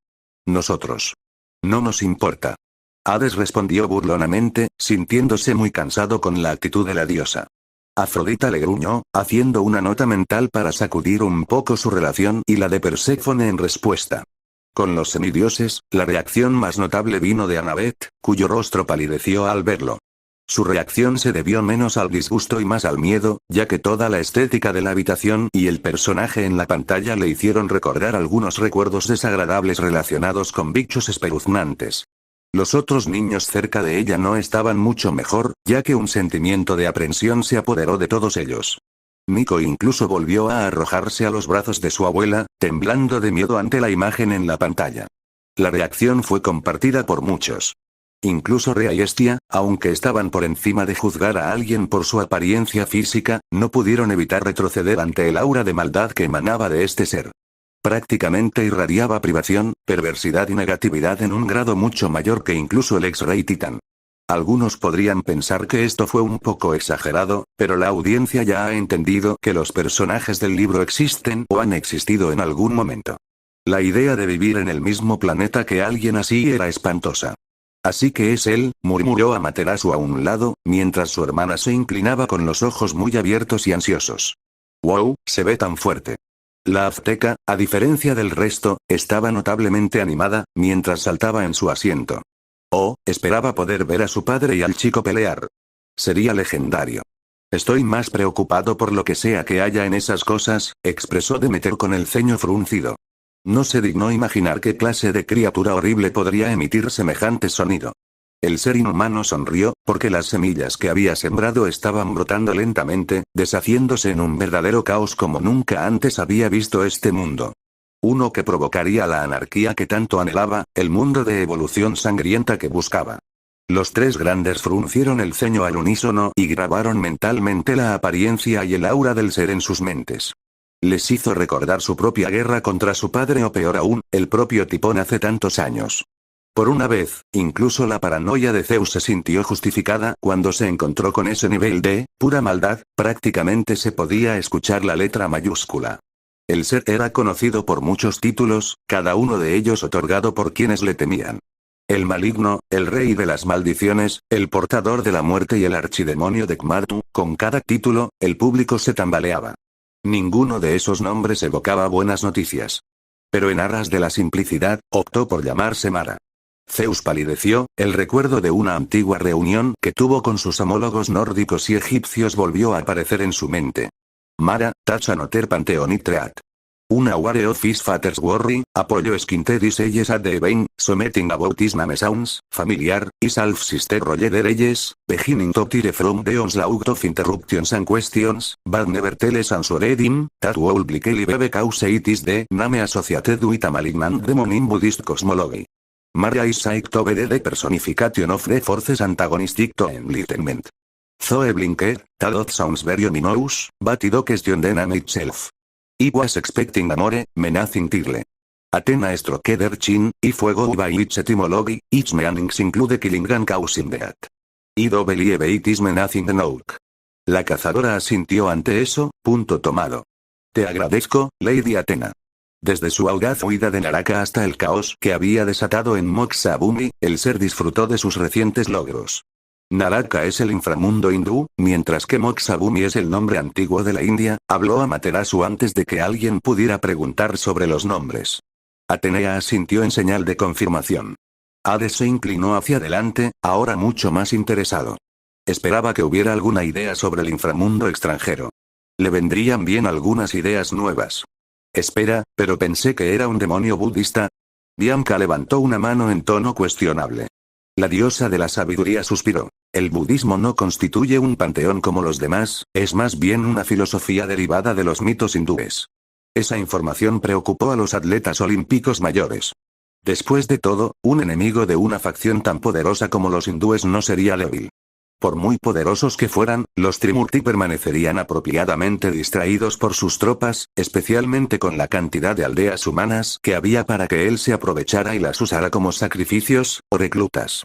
Nosotros. No nos importa. Hades respondió burlonamente, sintiéndose muy cansado con la actitud de la diosa. Afrodita le gruñó, haciendo una nota mental para sacudir un poco su relación y la de Perséfone en respuesta. Con los semidioses, la reacción más notable vino de Annabeth, cuyo rostro palideció al verlo. Su reacción se debió menos al disgusto y más al miedo, ya que toda la estética de la habitación y el personaje en la pantalla le hicieron recordar algunos recuerdos desagradables relacionados con bichos espeluznantes. Los otros niños cerca de ella no estaban mucho mejor, ya que un sentimiento de aprensión se apoderó de todos ellos. Nico incluso volvió a arrojarse a los brazos de su abuela, temblando de miedo ante la imagen en la pantalla. La reacción fue compartida por muchos. Incluso Rhea y Estia, aunque estaban por encima de juzgar a alguien por su apariencia física, no pudieron evitar retroceder ante el aura de maldad que emanaba de este ser. Prácticamente irradiaba privación, perversidad y negatividad en un grado mucho mayor que incluso el ex-rey Titán. Algunos podrían pensar que esto fue un poco exagerado, pero la audiencia ya ha entendido que los personajes del libro existen o han existido en algún momento. La idea de vivir en el mismo planeta que alguien así era espantosa. Así que es él, murmuró Amaterasu a un lado, mientras su hermana se inclinaba con los ojos muy abiertos y ansiosos. Wow, se ve tan fuerte. La azteca, a diferencia del resto, estaba notablemente animada, mientras saltaba en su asiento. Oh, esperaba poder ver a su padre y al chico pelear. Sería legendario. Estoy más preocupado por lo que sea que haya en esas cosas, expresó Demeter con el ceño fruncido. No se dignó imaginar qué clase de criatura horrible podría emitir semejante sonido. El ser inhumano sonrió, porque las semillas que había sembrado estaban brotando lentamente, deshaciéndose en un verdadero caos como nunca antes había visto este mundo. Uno que provocaría la anarquía que tanto anhelaba, el mundo de evolución sangrienta que buscaba. Los tres grandes fruncieron el ceño al unísono y grabaron mentalmente la apariencia y el aura del ser en sus mentes. Les hizo recordar su propia guerra contra su padre o peor aún, el propio Tipón hace tantos años. Por una vez, incluso la paranoia de Zeus se sintió justificada cuando se encontró con ese nivel de pura maldad, prácticamente se podía escuchar la letra mayúscula. El ser era conocido por muchos títulos, cada uno de ellos otorgado por quienes le temían. El maligno, el rey de las maldiciones, el portador de la muerte y el archidemonio de Kmartu, con cada título, el público se tambaleaba. Ninguno de esos nombres evocaba buenas noticias. Pero en aras de la simplicidad, optó por llamarse Mara. Zeus palideció, el recuerdo de una antigua reunión que tuvo con sus homólogos nórdicos y egipcios volvió a aparecer en su mente. Mara, Tachanoter Panteonitreat. Una Ware Office Fathers Worry, apoyo Skinteris Elles at the Vein, Something About Is Name Sounds, familiar, is Half Sister Roger Elles, Beginning to Tire from the Onslaught of Interruptions and Questions, but never tells answered him, that will likely be because it is the name associated with a malignant demon in Buddhist cosmology. Mara is said to be the personification of the forces antagonistic to enlightenment. Zoe blinked, that sounds very ominous, but it question the name itself. I was expecting amore, menacing title. Athena stroked her chin, y fuego by its etymology, its meanings include killing and causing death. I do believe it is menacing the nook. La cazadora asintió ante eso, punto tomado. Te agradezco, Lady Athena. Desde su audaz huida de Naraka hasta el caos que había desatado en Moksabumi, el ser disfrutó de sus recientes logros. Naraka es el inframundo hindú, mientras que Moksabumi es el nombre antiguo de la India, habló Amaterasu antes de que alguien pudiera preguntar sobre los nombres. Atenea asintió en señal de confirmación. Hades se inclinó hacia adelante, ahora mucho más interesado. Esperaba que hubiera alguna idea sobre el inframundo extranjero. Le vendrían bien algunas ideas nuevas. Espera, pero pensé que era un demonio budista. Bianca levantó una mano en tono cuestionable. La diosa de la sabiduría suspiró. El budismo no constituye un panteón como los demás, es más bien una filosofía derivada de los mitos hindúes. Esa información preocupó a los atletas olímpicos mayores. Después de todo, un enemigo de una facción tan poderosa como los hindúes no sería débil. Por muy poderosos que fueran, los Trimurti permanecerían apropiadamente distraídos por sus tropas, especialmente con la cantidad de aldeas humanas que había para que él se aprovechara y las usara como sacrificios, o reclutas.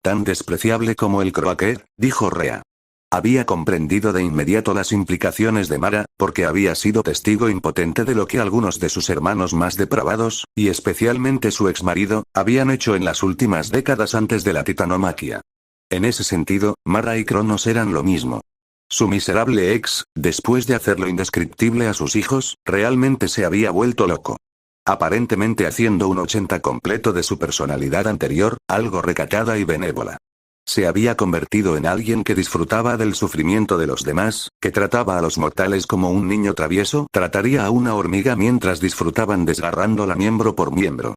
Tan despreciable como el croquet, dijo Rhea. Había comprendido de inmediato las implicaciones de Mara, porque había sido testigo impotente de lo que algunos de sus hermanos más depravados, y especialmente su exmarido, habían hecho en las últimas décadas antes de la titanomaquia. En ese sentido, Mara y Cronos eran lo mismo. Su miserable ex, después de hacer lo indescriptible a sus hijos, realmente se había vuelto loco. Aparentemente haciendo un 80 completo de su personalidad anterior, algo recatada y benévola. Se había convertido en alguien que disfrutaba del sufrimiento de los demás, que trataba a los mortales como un niño travieso trataría a una hormiga mientras disfrutaban desgarrándola miembro por miembro.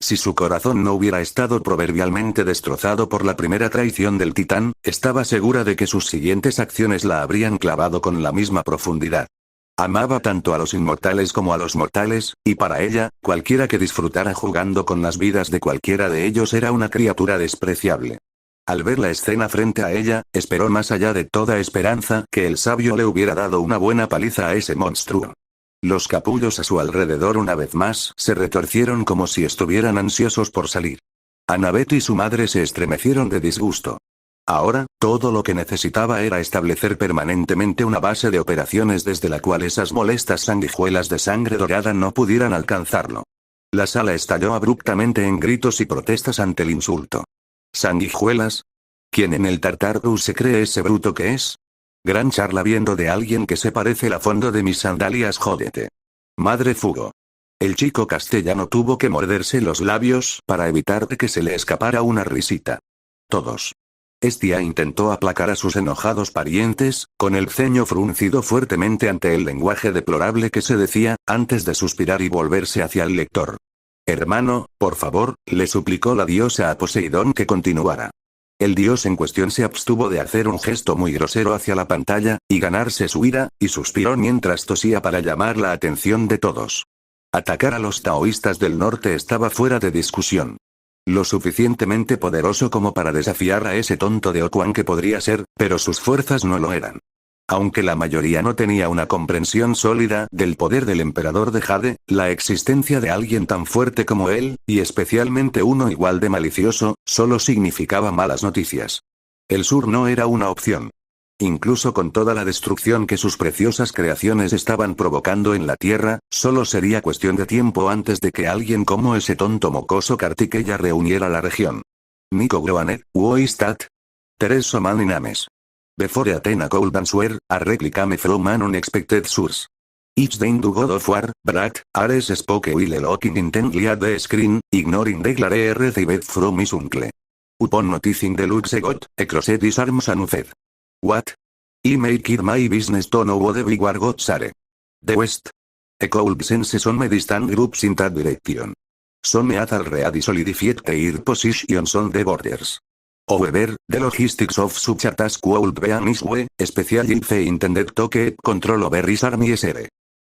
Si su corazón no hubiera estado proverbialmente destrozado por la primera traición del titán, estaba segura de que sus siguientes acciones la habrían clavado con la misma profundidad. Amaba tanto a los inmortales como a los mortales, y para ella, cualquiera que disfrutara jugando con las vidas de cualquiera de ellos era una criatura despreciable. Al ver la escena frente a ella, esperó más allá de toda esperanza que el sabio le hubiera dado una buena paliza a ese monstruo. Los capullos a su alrededor una vez más se retorcieron como si estuvieran ansiosos por salir. Annabeth y su madre se estremecieron de disgusto. Ahora, todo lo que necesitaba era establecer permanentemente una base de operaciones desde la cual esas molestas sanguijuelas de sangre dorada no pudieran alcanzarlo. La sala estalló abruptamente en gritos y protestas ante el insulto. ¿Sanguijuelas? ¿Quién en el Tartarus se cree ese bruto que es? Gran charla viendo de alguien que se parece al fondo de mis sandalias, jódete. Madre Fugo. El chico castellano tuvo que morderse los labios para evitar que se le escapara una risita. Todos. Estia intentó aplacar a sus enojados parientes, con el ceño fruncido fuertemente ante el lenguaje deplorable que se decía, antes de suspirar y volverse hacia el lector. Hermano, por favor, le suplicó la diosa a Poseidón que continuara. El dios en cuestión se abstuvo de hacer un gesto muy grosero hacia la pantalla, y ganarse su ira, y suspiró mientras tosía para llamar la atención de todos. Atacar a los taoístas del norte estaba fuera de discusión. Lo suficientemente poderoso como para desafiar a ese tonto de Okuan que podría ser, pero sus fuerzas no lo eran. Aunque la mayoría no tenía una comprensión sólida del poder del emperador de Jade, la existencia de alguien tan fuerte como él, y especialmente uno igual de malicioso, solo significaba malas noticias. El sur no era una opción. Incluso con toda la destrucción que sus preciosas creaciones estaban provocando en la tierra, solo sería cuestión de tiempo antes de que alguien como ese tonto mocoso Kartikeya reuniera la región. Nico Groanet, Woistat. Tereso Maninames. Before Athena could answer, a replicame from an unexpected source. It's the God of War, Brat, Ares spoke while looking intently at the screen, ignoring the glare received from his uncle. Upon noticing the looks got, he crossed his arms and said. What? I make it my business to know what the big war gods are. The West. A cold sense on me distant groups in that direction. Some at already solidified their positions on the borders. However, the logistics of such a task would be an issue, especially if they intended to keep control over his armies ere.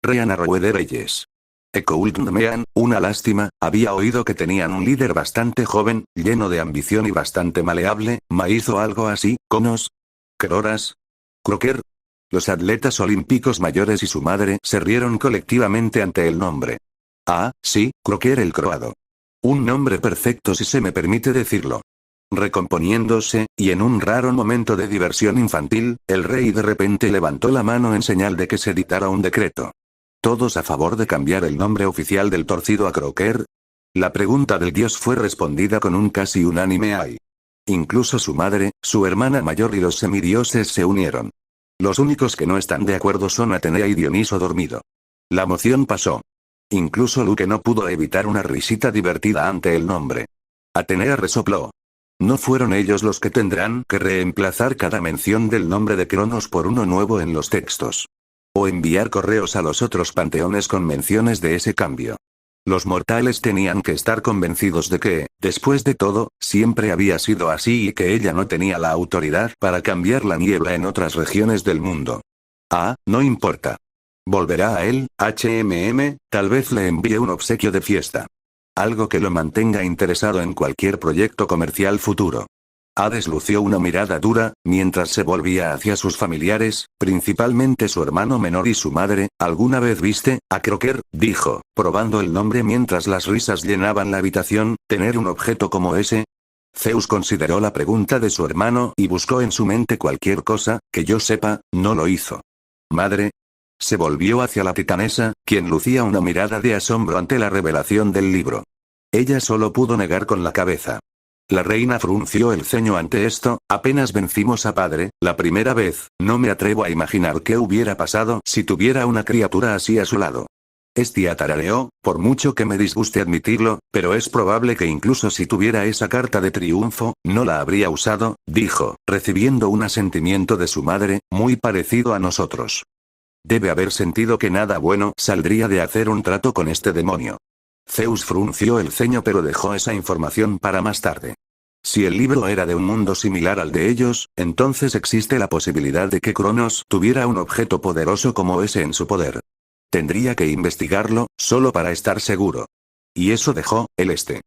Rean Arroweder Reyes. A cold man, una lástima, había oído que tenían un líder bastante joven, lleno de ambición y bastante maleable, ¿ma hizo algo así, conos? ¿Croras? ¿Crocker? Los atletas olímpicos mayores y su madre se rieron colectivamente ante el nombre. Ah, sí, Crocker el croado. Un nombre perfecto si se me permite decirlo. Recomponiéndose, y en un raro momento de diversión infantil, el rey de repente levantó la mano en señal de que se dictara un decreto. ¿Todos a favor de cambiar el nombre oficial del torcido a Crocker? La pregunta del dios fue respondida con un casi unánime ay. Incluso su madre, su hermana mayor y los semidioses se unieron. Los únicos que no están de acuerdo son Atenea y Dioniso dormido. La moción pasó. Incluso Luke no pudo evitar una risita divertida ante el nombre. Atenea resopló. No fueron ellos los que tendrán que reemplazar cada mención del nombre de Cronos por uno nuevo en los textos. O enviar correos a los otros panteones con menciones de ese cambio. Los mortales tenían que estar convencidos de que, después de todo, siempre había sido así y que ella no tenía la autoridad para cambiar la niebla en otras regiones del mundo. Ah, no importa. Volverá a él, tal vez le envíe un obsequio de fiesta. Algo que lo mantenga interesado en cualquier proyecto comercial futuro. Hades lució una mirada dura, mientras se volvía hacia sus familiares, principalmente su hermano menor y su madre. ¿Alguna vez viste a Crocker? Dijo, probando el nombre mientras las risas llenaban la habitación. ¿Tener un objeto como ese? Zeus consideró la pregunta de su hermano y buscó en su mente cualquier cosa, que yo sepa, no lo hizo. ¿Madre? Se volvió hacia la titanesa, quien lucía una mirada de asombro ante la revelación del libro. Ella solo pudo negar con la cabeza. La reina frunció el ceño ante esto. Apenas vencimos a padre, la primera vez, no me atrevo a imaginar qué hubiera pasado si tuviera una criatura así a su lado. Estia tarareó, por mucho que me disguste admitirlo, pero es probable que incluso si tuviera esa carta de triunfo, no la habría usado, dijo, recibiendo un asentimiento de su madre, muy parecido a nosotros. Debe haber sentido que nada bueno saldría de hacer un trato con este demonio. Zeus frunció el ceño pero dejó esa información para más tarde. Si el libro era de un mundo similar al de ellos, entonces existe la posibilidad de que Cronos tuviera un objeto poderoso como ese en su poder. Tendría que investigarlo, solo para estar seguro. Y eso dejó, el este.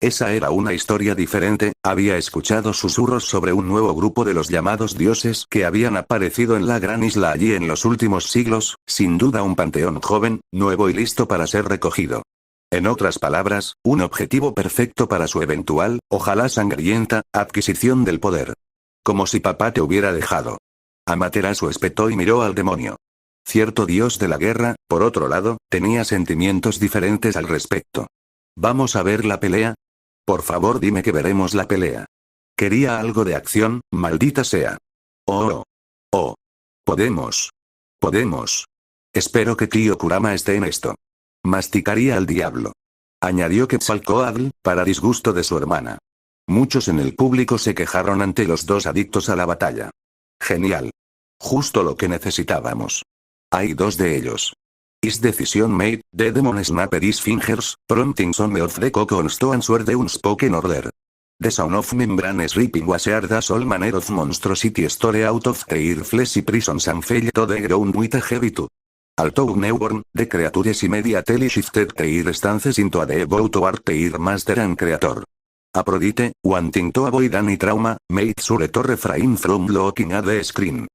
Esa era una historia diferente, había escuchado susurros sobre un nuevo grupo de los llamados dioses que habían aparecido en la gran isla allí en los últimos siglos, sin duda un panteón joven, nuevo y listo para ser recogido. En otras palabras, un objetivo perfecto para su eventual, ojalá sangrienta, adquisición del poder. Como si papá te hubiera dejado. Amaterasu espetó y miró al demonio. Cierto dios de la guerra, por otro lado, tenía sentimientos diferentes al respecto. ¿Vamos a ver la pelea? Por favor dime que veremos la pelea. Quería algo de acción, maldita sea. Oh. Oh. Podemos. Podemos. Espero que tío Kurama esté en esto. Masticaría al diablo. Añadió Quetzalcóatl, para disgusto de su hermana. Muchos en el público se quejaron ante los dos adictos a la batalla. Genial. Justo lo que necesitábamos. Hay dos de ellos. Is decision made, the demon snapper his fingers, prompting some of the cocoons to answer the unspoken order. The sound of membranes ripping was heard as all manner of monstrosity store out of their fleshy prisons and fell to the ground with a heavy thud. Although newborn, the creatures immediately shifted their stances into a devout toward their master and creator. Aphrodite, wanting to avoid any trauma, made sure to refrain from looking at the screen.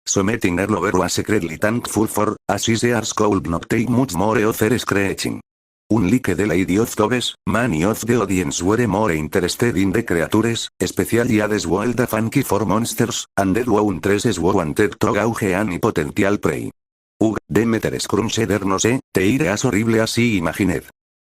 Something her lover was secretly thankful for, as his ears could not take much more of her screeching. Unlike the Lady of Thobes, many of the audience were more interested in the creatures, especially as well the funky for monsters, and the woundresses who wanted to gauge any potential prey. Demeter Scruncher no sé, te iré as horrible así imagined.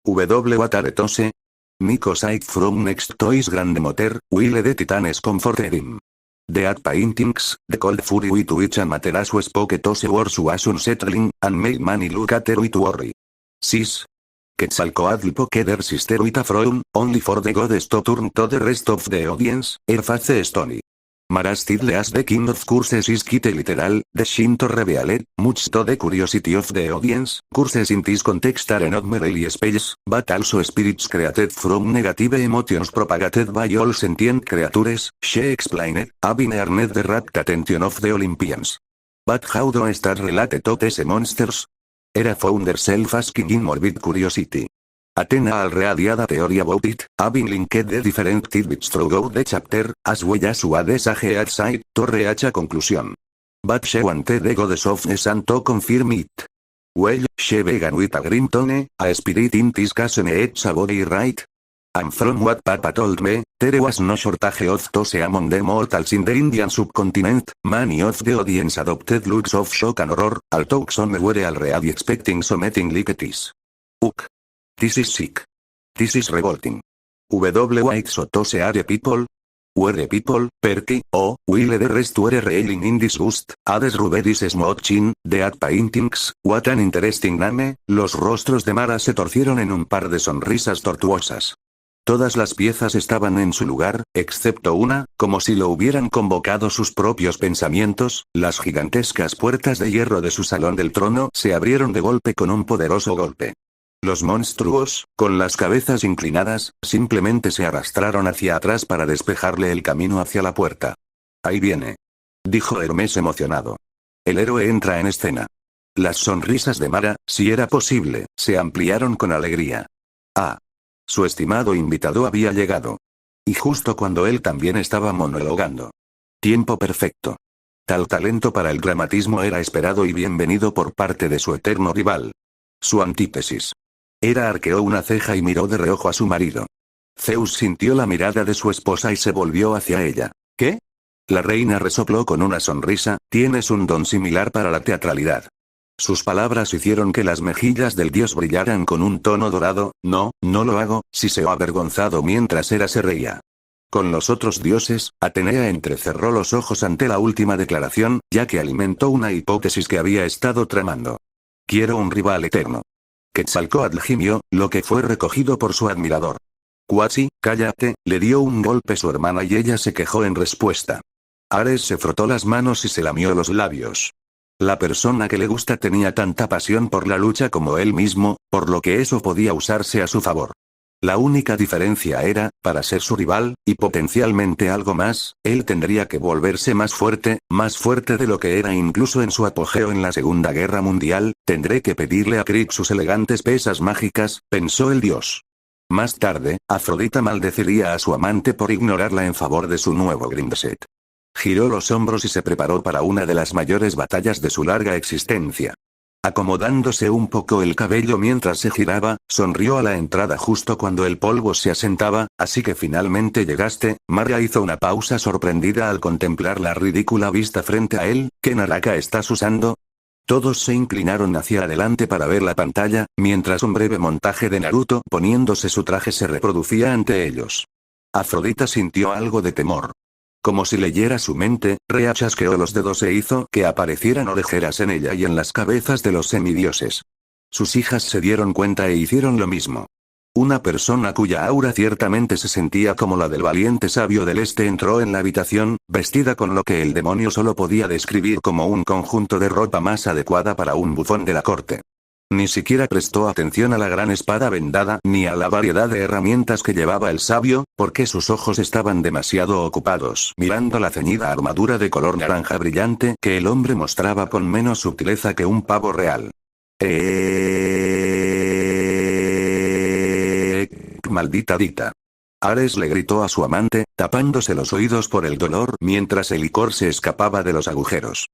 Wataretose. Nico sight from next to his grandmother, will the titanes comforted him. The at paintings, the cold fury with which Amaterasu spoke those words was unsettling, and made Manny look at her with worry. Sis. Quetzalcoatl poked her sister with a frown, only for the goddess to turn to the rest of the audience, her face stony. Marastidle as the king of curses is quite literal, the Shinto revealed, much to the curiosity of the audience, curses in this context are not merely spells, but also spirits created from negative emotions propagated by all sentient creatures, she explained, having earned the rapt attention of the Olympians. But how do I start related to these monsters? Era found herself asking in morbid curiosity. Athena al readiada theory about it, having linked the different tidbits throughout the chapter, as well as what the sage outside, to reach a conclusion. But she wanted the goddess of the sun to confirm it. Well, she began with a grim tone, a spirit in this case needs a body right? And from what Papa told me, there was no shortage of those among the mortals in the Indian subcontinent, many of the audience adopted looks of shock and horror, although some were already expecting something like this. This is sick. This is revolting. White are people? Were people, Perky, will the rest were reeling in disgust, Hades Ruberis smooching, the at paintings, what an interesting name, los rostros de Mara se torcieron en un par de sonrisas tortuosas. Todas las piezas estaban en su lugar, excepto una, como si lo hubieran convocado sus propios pensamientos, las gigantescas puertas de hierro de su salón del trono se abrieron de golpe con un poderoso golpe. Los monstruos, con las cabezas inclinadas, simplemente se arrastraron hacia atrás para despejarle el camino hacia la puerta. Ahí viene. Dijo Hermes emocionado. El héroe entra en escena. Las sonrisas de Mara, si era posible, se ampliaron con alegría. Su estimado invitado había llegado. Y justo cuando él también estaba monologando. Tiempo perfecto. Tal talento para el dramatismo era esperado y bienvenido por parte de su eterno rival. Su antítesis. Hera arqueó una ceja y miró de reojo a su marido. Zeus sintió la mirada de su esposa y se volvió hacia ella. ¿Qué? La reina resopló con una sonrisa, tienes un don similar para la teatralidad. Sus palabras hicieron que las mejillas del dios brillaran con un tono dorado, no lo hago, siseó avergonzado mientras Hera se reía. Con los otros dioses, Atenea entrecerró los ojos ante la última declaración, ya que alimentó una hipótesis que había estado tramando. Quiero un rival eterno. Quetzalcóatl gimió, lo que fue recogido por su admirador. Quasi, cállate, le dio un golpe su hermana y ella se quejó en respuesta. Ares se frotó las manos y se lamió los labios. La persona que le gusta tenía tanta pasión por la lucha como él mismo, por lo que eso podía usarse a su favor. La única diferencia era, para ser su rival, y potencialmente algo más, él tendría que volverse más fuerte de lo que era incluso en su apogeo en la Segunda Guerra Mundial. Tendré que pedirle a Krieg sus elegantes pesas mágicas, pensó el dios. Más tarde, Afrodita maldeciría a su amante por ignorarla en favor de su nuevo Grindeset. Giró los hombros y se preparó para una de las mayores batallas de su larga existencia. Acomodándose un poco el cabello mientras se giraba, sonrió a la entrada justo cuando el polvo se asentaba. Así que finalmente llegaste. Maria hizo una pausa sorprendida al contemplar la ridícula vista frente a él. ¿Qué naraka estás usando? Todos se inclinaron hacia adelante para ver la pantalla, mientras un breve montaje de Naruto poniéndose su traje se reproducía ante ellos. Afrodita sintió algo de temor. Como si leyera su mente, Rea chasqueó los dedos e hizo que aparecieran orejeras en ella y en las cabezas de los semidioses. Sus hijas se dieron cuenta e hicieron lo mismo. Una persona cuya aura ciertamente se sentía como la del valiente sabio del este entró en la habitación, vestida con lo que el demonio solo podía describir como un conjunto de ropa más adecuada para un bufón de la corte. Ni siquiera prestó atención a la gran espada vendada ni a la variedad de herramientas que llevaba el sabio, porque sus ojos estaban demasiado ocupados mirando la ceñida armadura de color naranja brillante que el hombre mostraba con menos sutileza que un pavo real. Maldita dita. Ares le gritó a su amante, tapándose los oídos por el dolor mientras el licor se escapaba de los agujeros.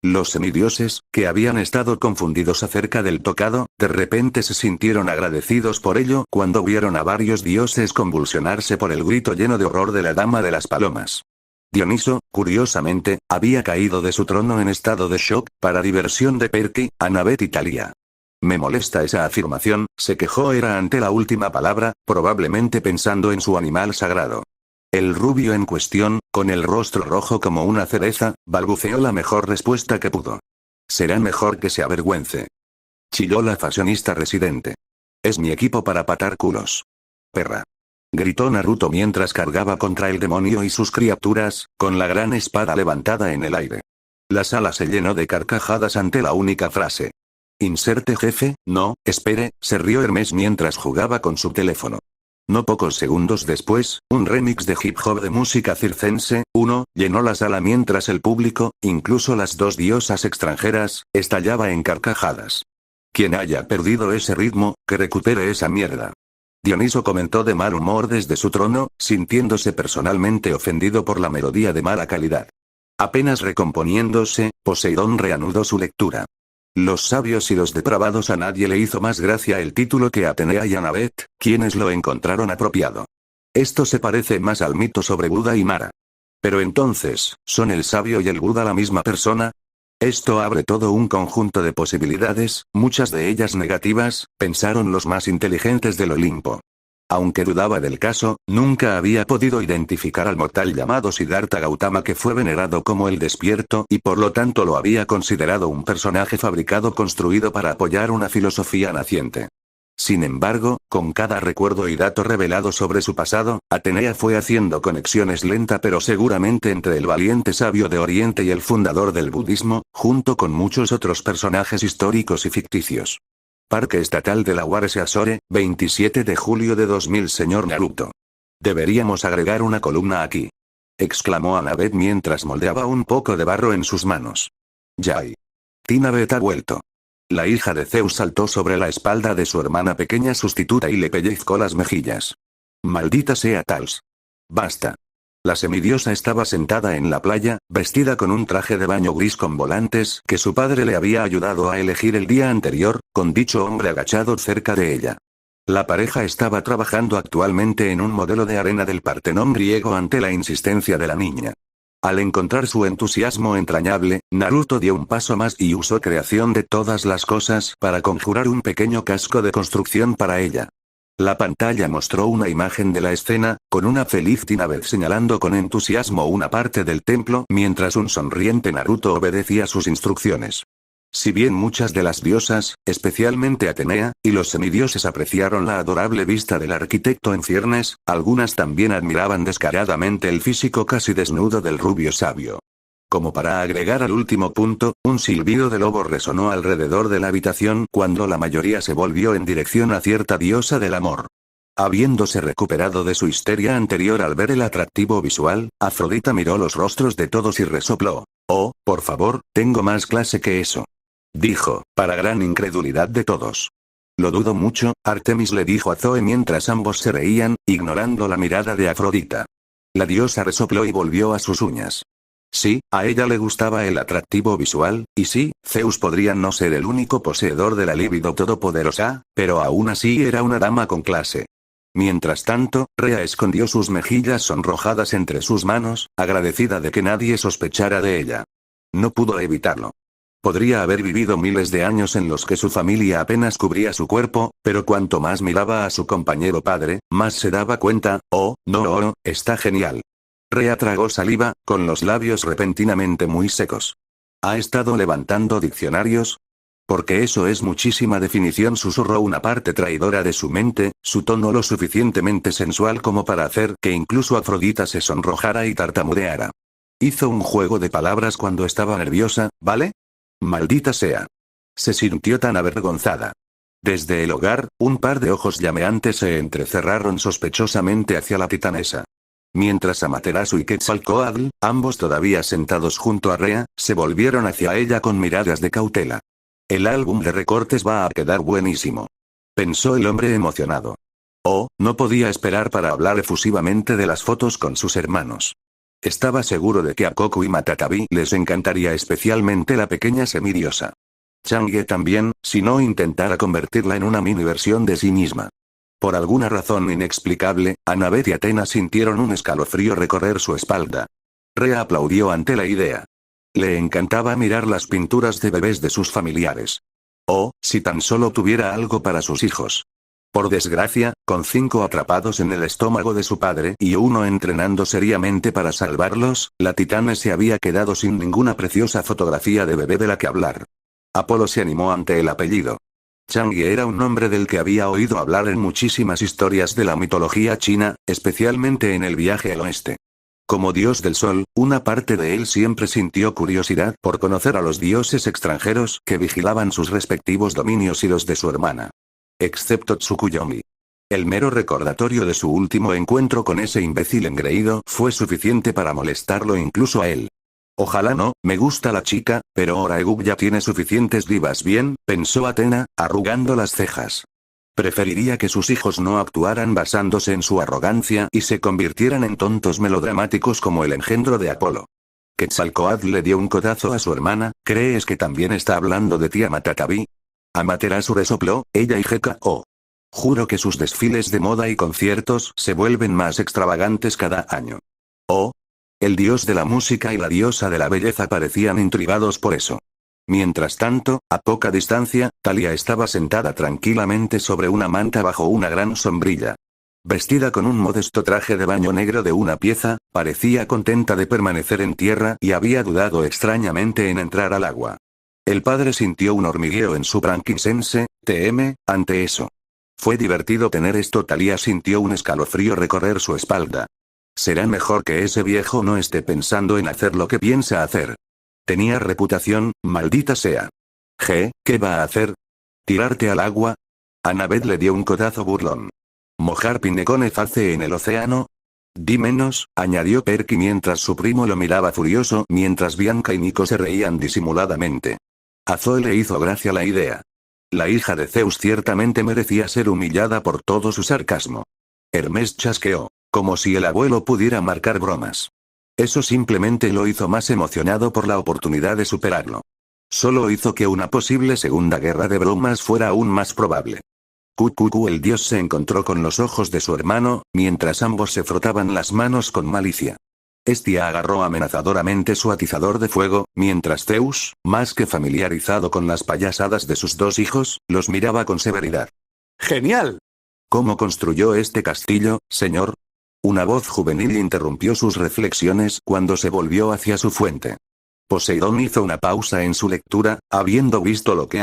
Los semidioses, que habían estado confundidos acerca del tocado, de repente se sintieron agradecidos por ello cuando vieron a varios dioses convulsionarse por el grito lleno de horror de la dama de las palomas. Dioniso, curiosamente, había caído de su trono en estado de shock, para diversión de Perky, Annabeth y Thalia. Me molesta esa afirmación, se quejó Hera ante la última palabra, probablemente pensando en su animal sagrado. El rubio en cuestión, con el rostro rojo como una cereza, balbuceó la mejor respuesta que pudo. Será mejor que se avergüence. Chilló la fashionista residente. Es mi equipo para patar culos. Perra. Gritó Naruto mientras cargaba contra el demonio y sus criaturas, con la gran espada levantada en el aire. La sala se llenó de carcajadas ante la única frase. Inserte jefe, no, espere, se rió Hermes mientras jugaba con su teléfono. No pocos segundos después, un remix de hip hop de música circense, llenó la sala mientras el público, incluso las dos diosas extranjeras, estallaba en carcajadas. Quien haya perdido ese ritmo, que recupere esa mierda. Dioniso comentó de mal humor desde su trono, sintiéndose personalmente ofendido por la melodía de mala calidad. Apenas recomponiéndose, Poseidón reanudó su lectura. Los sabios y los depravados. A nadie le hizo más gracia el título que a Atenea y Annabeth, quienes lo encontraron apropiado. Esto se parece más al mito sobre Buda y Mara. Pero entonces, ¿son el sabio y el Buda la misma persona? Esto abre todo un conjunto de posibilidades, muchas de ellas negativas, pensaron los más inteligentes del Olimpo. Aunque dudaba del caso, nunca había podido identificar al mortal llamado Siddhartha Gautama que fue venerado como el despierto y por lo tanto lo había considerado un personaje fabricado construido para apoyar una filosofía naciente. Sin embargo, con cada recuerdo y dato revelado sobre su pasado, Atenea fue haciendo conexiones lenta pero seguramente entre el valiente sabio de Oriente y el fundador del budismo, junto con muchos otros personajes históricos y ficticios. Parque Estatal de la Warese Azore, 27 de julio de 2000. Señor Naruto. Deberíamos agregar una columna aquí. Exclamó Annabeth mientras moldeaba un poco de barro en sus manos. Yay. Tinabeth ha vuelto. La hija de Zeus saltó sobre la espalda de su hermana pequeña sustituta y le pellizcó las mejillas. Maldita sea Tals. Basta. La semidiosa estaba sentada en la playa, vestida con un traje de baño gris con volantes que su padre le había ayudado a elegir el día anterior, con dicho hombre agachado cerca de ella. La pareja estaba trabajando actualmente en un modelo de arena del Partenón griego ante la insistencia de la niña. Al encontrar su entusiasmo entrañable, Naruto dio un paso más y usó creación de todas las cosas para conjurar un pequeño casco de construcción para ella. La pantalla mostró una imagen de la escena, con una feliz Tinabeth señalando con entusiasmo una parte del templo mientras un sonriente Naruto obedecía sus instrucciones. Si bien muchas de las diosas, especialmente Atenea, y los semidioses apreciaron la adorable vista del arquitecto en ciernes, algunas también admiraban descaradamente el físico casi desnudo del rubio sabio. Como para agregar al último punto, un silbido de lobo resonó alrededor de la habitación cuando la mayoría se volvió en dirección a cierta diosa del amor. Habiéndose recuperado de su histeria anterior al ver el atractivo visual, Afrodita miró los rostros de todos y resopló. Oh, por favor, tengo más clase que eso. Dijo, para gran incredulidad de todos. Lo dudo mucho, Artemis le dijo a Zoe mientras ambos se reían, ignorando la mirada de Afrodita. La diosa resopló y volvió a sus uñas. Sí, a ella le gustaba el atractivo visual, y sí, Zeus podría no ser el único poseedor de la libido todopoderosa, pero aún así era una dama con clase. Mientras tanto, Rea escondió sus mejillas sonrojadas entre sus manos, agradecida de que nadie sospechara de ella. No pudo evitarlo. Podría haber vivido miles de años en los que su familia apenas cubría su cuerpo, pero cuanto más miraba a su compañero padre, más se daba cuenta, no, está genial. Rea tragó saliva, con los labios repentinamente muy secos. ¿Ha estado levantando diccionarios? Porque eso es muchísima definición, susurró una parte traidora de su mente, su tono lo suficientemente sensual como para hacer que incluso Afrodita se sonrojara y tartamudeara. Hizo un juego de palabras cuando estaba nerviosa, ¿vale? Maldita sea. Se sintió tan avergonzada. Desde el hogar, un par de ojos llameantes se entrecerraron sospechosamente hacia la titanesa. Mientras Amaterasu y Quetzalcóatl, ambos todavía sentados junto a Rea, se volvieron hacia ella con miradas de cautela. El álbum de recortes va a quedar buenísimo. Pensó el hombre emocionado. Oh, no podía esperar para hablar efusivamente de las fotos con sus hermanos. Estaba seguro de que a Koku y Matatabi les encantaría especialmente la pequeña semidiosa. Chang'e también, si no intentara convertirla en una mini versión de sí misma. Por alguna razón inexplicable, Annabeth y Athena sintieron un escalofrío recorrer su espalda. Rea aplaudió ante la idea. Le encantaba mirar las pinturas de bebés de sus familiares. Oh, si tan solo tuviera algo para sus hijos. Por desgracia, con 5 atrapados en el estómago de su padre y uno entrenando seriamente para salvarlos, la titana se había quedado sin ninguna preciosa fotografía de bebé de la que hablar. Apolo se animó ante el apellido. Chang'e era un nombre del que había oído hablar en muchísimas historias de la mitología china, especialmente en el viaje al oeste. Como dios del sol, una parte de él siempre sintió curiosidad por conocer a los dioses extranjeros que vigilaban sus respectivos dominios y los de su hermana. Excepto Tsukuyomi. El mero recordatorio de su último encuentro con ese imbécil engreído fue suficiente para molestarlo incluso a él. Ojalá no, me gusta la chica, pero Oraegub ya tiene suficientes divas bien, pensó Athena, arrugando las cejas. Preferiría que sus hijos no actuaran basándose en su arrogancia y se convirtieran en tontos melodramáticos como el engendro de Apolo. Quetzalcóatl le dio un codazo a su hermana, ¿crees que también está hablando de ti Amatatabi? Amaterasu resopló, ella y Heka-oh. Juro que sus desfiles de moda y conciertos se vuelven más extravagantes cada año. Oh. El dios de la música y la diosa de la belleza parecían intrigados por eso. Mientras tanto, a poca distancia, Thalia estaba sentada tranquilamente sobre una manta bajo una gran sombrilla. Vestida con un modesto traje de baño negro de una pieza, parecía contenta de permanecer en tierra y había dudado extrañamente en entrar al agua. El padre sintió un hormigueo en su branquisense, ante eso. Fue divertido tener esto. Thalia sintió un escalofrío recorrer su espalda. Será mejor que ese viejo no esté pensando en hacer lo que piensa hacer. Tenía reputación, maldita sea. ¿Qué va a hacer? ¿Tirarte al agua? Annabeth le dio un codazo burlón. ¿Mojar Pineconeface en el océano? Di menos, añadió Perky mientras su primo lo miraba furioso mientras Bianca y Nico se reían disimuladamente. A Zoe le hizo gracia la idea. La hija de Zeus ciertamente merecía ser humillada por todo su sarcasmo. Hermes chasqueó, como si el abuelo pudiera marcar bromas. Eso simplemente lo hizo más emocionado por la oportunidad de superarlo. Solo hizo que una posible segunda guerra de bromas fuera aún más probable. El dios se encontró con los ojos de su hermano, mientras ambos se frotaban las manos con malicia. Estia agarró amenazadoramente su atizador de fuego, mientras Zeus, más que familiarizado con las payasadas de sus dos hijos, los miraba con severidad. ¡Genial! ¿Cómo construyó este castillo, señor? Una voz juvenil interrumpió sus reflexiones cuando se volvió hacia su fuente. Poseidón hizo una pausa en su lectura, habiendo visto lo que